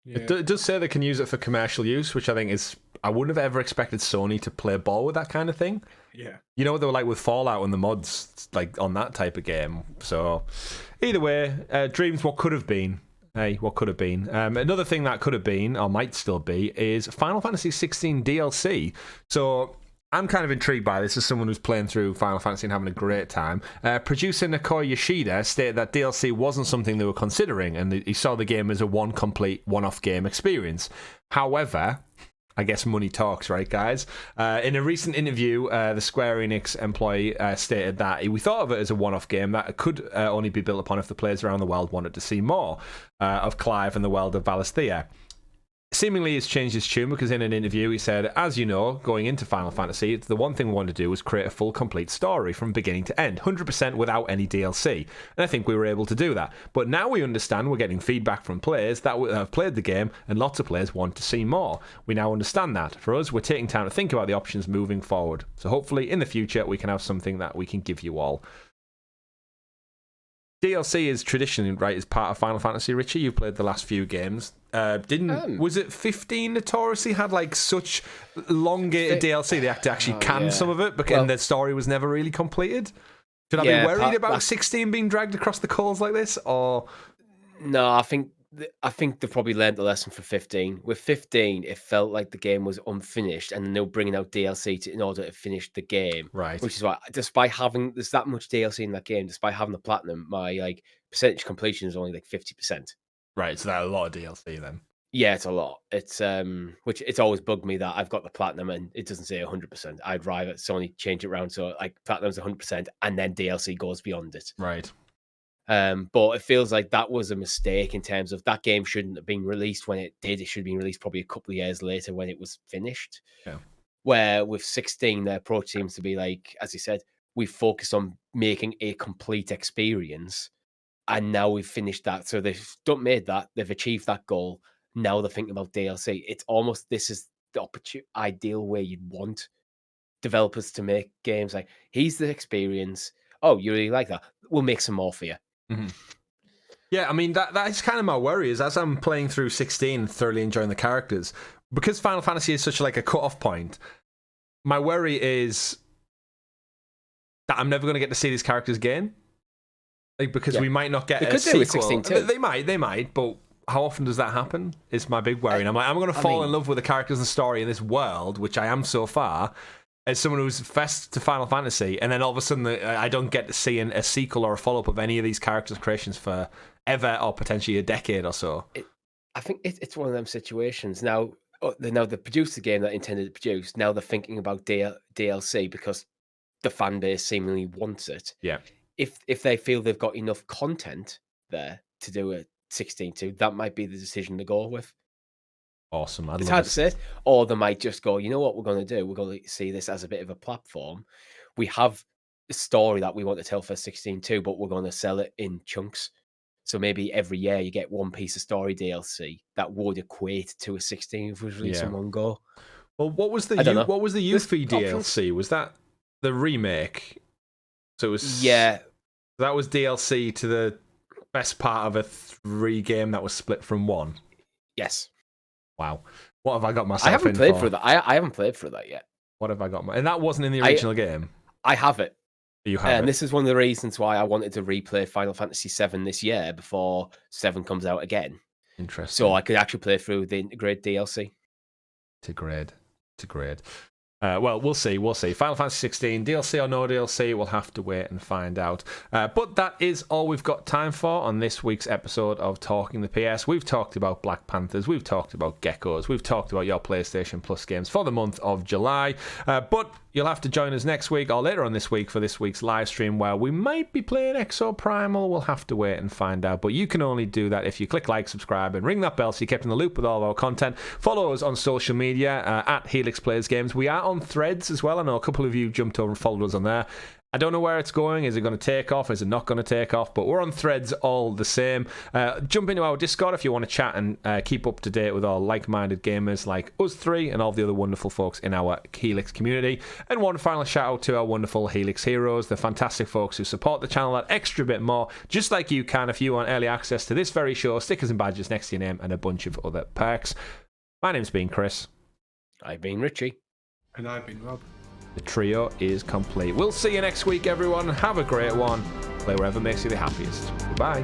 Speaker 1: Yeah. It does say they can use it for commercial use, which I think is... I wouldn't have ever expected Sony to play ball with that kind of thing.
Speaker 3: Yeah.
Speaker 1: You know what they were like with Fallout and the mods, like on that type of game. So either way, Dreams, what could have been. Hey, what could have been. Another thing that could have been, or might still be, is Final Fantasy 16 DLC. So I'm kind of intrigued by this as someone who's playing through Final Fantasy and having a great time. Producer Nakoya Yoshida stated that DLC wasn't something they were considering, and he saw the game as a one-off game experience. However... I guess money talks, right, guys? In a recent interview, the Square Enix employee stated that we thought of it as a one-off game that could only be built upon if the players around the world wanted to see more of Clive and the world of Valisthea. Seemingly, he's changed his tune because in an interview he said, as you know, going into Final Fantasy, the one thing we wanted to do was create a full, complete story from beginning to end, 100% without any DLC. And I think we were able to do that. But now we understand we're getting feedback from players that have played the game, and lots of players want to see more. We now understand that. For us, we're taking time to think about the options moving forward. So hopefully, in the future, we can have something that we can give you all. DLC is traditionally, right, is part of Final Fantasy. Richie, you've played the last few games. Was it 15 notoriously had like such elongated DLC they had to actually can some of it because the story was never really completed? Should I be worried about 16 being dragged across the coals like this? Or
Speaker 2: no, I think they've probably learned the lesson for 15. With 15, it felt like the game was unfinished, and they were bringing out DLC in order to finish the game.
Speaker 1: Right.
Speaker 2: Which is why, despite having there's that much DLC in that game, despite having the platinum, my like percentage completion is only like 50%.
Speaker 1: Right, so that's a lot of DLC then.
Speaker 2: Yeah, it's a lot. It's which it's always bugged me that I've got the platinum and it doesn't say 100%. I'd rather Sony change it around so like platinum's 100% and then DLC goes beyond it.
Speaker 1: Right.
Speaker 2: But it feels like that was a mistake in terms of that game shouldn't have been released when it did. It should have been released probably a couple of years later when it was finished.
Speaker 1: Yeah.
Speaker 2: Where with 16, their approach seems to be like, as you said, we focus on making a complete experience, and now we've finished that. So they've made that, they've achieved that goal. Now they're thinking about DLC. It's almost this is the ideal way you'd want developers to make games. Like, here's the experience. Oh, you really like that? We'll make some more for you.
Speaker 1: Mm-hmm. Yeah, I mean, that is kind of my worry, is as I'm playing through 16, thoroughly enjoying the characters, because Final Fantasy is such like a cut-off point, my worry is that I'm never going to get to see these characters again. Like, because we might not get a sequel.
Speaker 2: 16 too.
Speaker 1: They might, but how often does that happen? Is my big worry. And I'm like, I'm going to fall in love with the characters and the story in this world, which I am so far, as someone who's fest to Final Fantasy, and then all of a sudden I don't get to see a sequel or a follow-up of any of these characters' creations for ever or potentially a decade or so.
Speaker 2: I think it's one of them situations. Now they produced the game that intended to produce. Now they're thinking about DLC because the fan base seemingly wants it.
Speaker 1: Yeah.
Speaker 2: If they feel they've got enough content there to do a 16.2, that might be the decision to go with.
Speaker 1: Awesome.
Speaker 2: It's hard to say. Or they might just go, you know what we're going to do? We're going to see this as a bit of a platform. We have a story that we want to tell for 16.2, but we're going to sell it in chunks. So maybe every year you get one piece of story DLC that would equate to a 16 if it was released in one go.
Speaker 1: Well, what was the Yuffie DLC? Was that the remake? So it was that was DLC to the best part of a 3 game that was split from 1.
Speaker 2: Yes.
Speaker 1: Wow. What have I got myself
Speaker 2: I haven't
Speaker 1: in
Speaker 2: played
Speaker 1: for?
Speaker 2: through that. I haven't played through that yet.
Speaker 1: What have I got? And that wasn't in the original game?
Speaker 2: I have it.
Speaker 1: You have it.
Speaker 2: And this is one of the reasons why I wanted to replay Final Fantasy VII this year before 7 comes out again.
Speaker 1: Interesting.
Speaker 2: So I could actually play through the integrated DLC.
Speaker 1: To grade. Well, we'll see. Final Fantasy 16, DLC or no DLC, we'll have to wait and find out. But that is all we've got time for on this week's episode of Talking the PS. We've talked about Black Panthers, we've talked about Geckos, we've talked about your PlayStation Plus games for the month of July. But you'll have to join us next week or later on this week for this week's live stream where we might be playing Exo Primal. We'll have to wait and find out. But you can only do that if you click like, subscribe, and ring that bell so you're kept in the loop with all of our content. Follow us on social media at Helix Plays Games. We are on Threads as well. I know a couple of you jumped over and followed us on there. I don't know where it's going. Is it going to take off? Is it not going to take off? But we're on Threads all the same. Jump into our Discord if you want to chat and keep up to date with all like-minded gamers like us three and all the other wonderful folks in our Helix community. And one final shout out to our wonderful Helix Heroes, the fantastic folks who support the channel that extra bit more, just like you can if you want early access to this very show, stickers and badges next to your name, and a bunch of other perks. My name's been Chris.
Speaker 2: I've been Richie.
Speaker 3: And I've been Rob.
Speaker 1: The trio is complete. We'll see you next week, everyone. Have a great one. Play wherever makes you the happiest. Goodbye.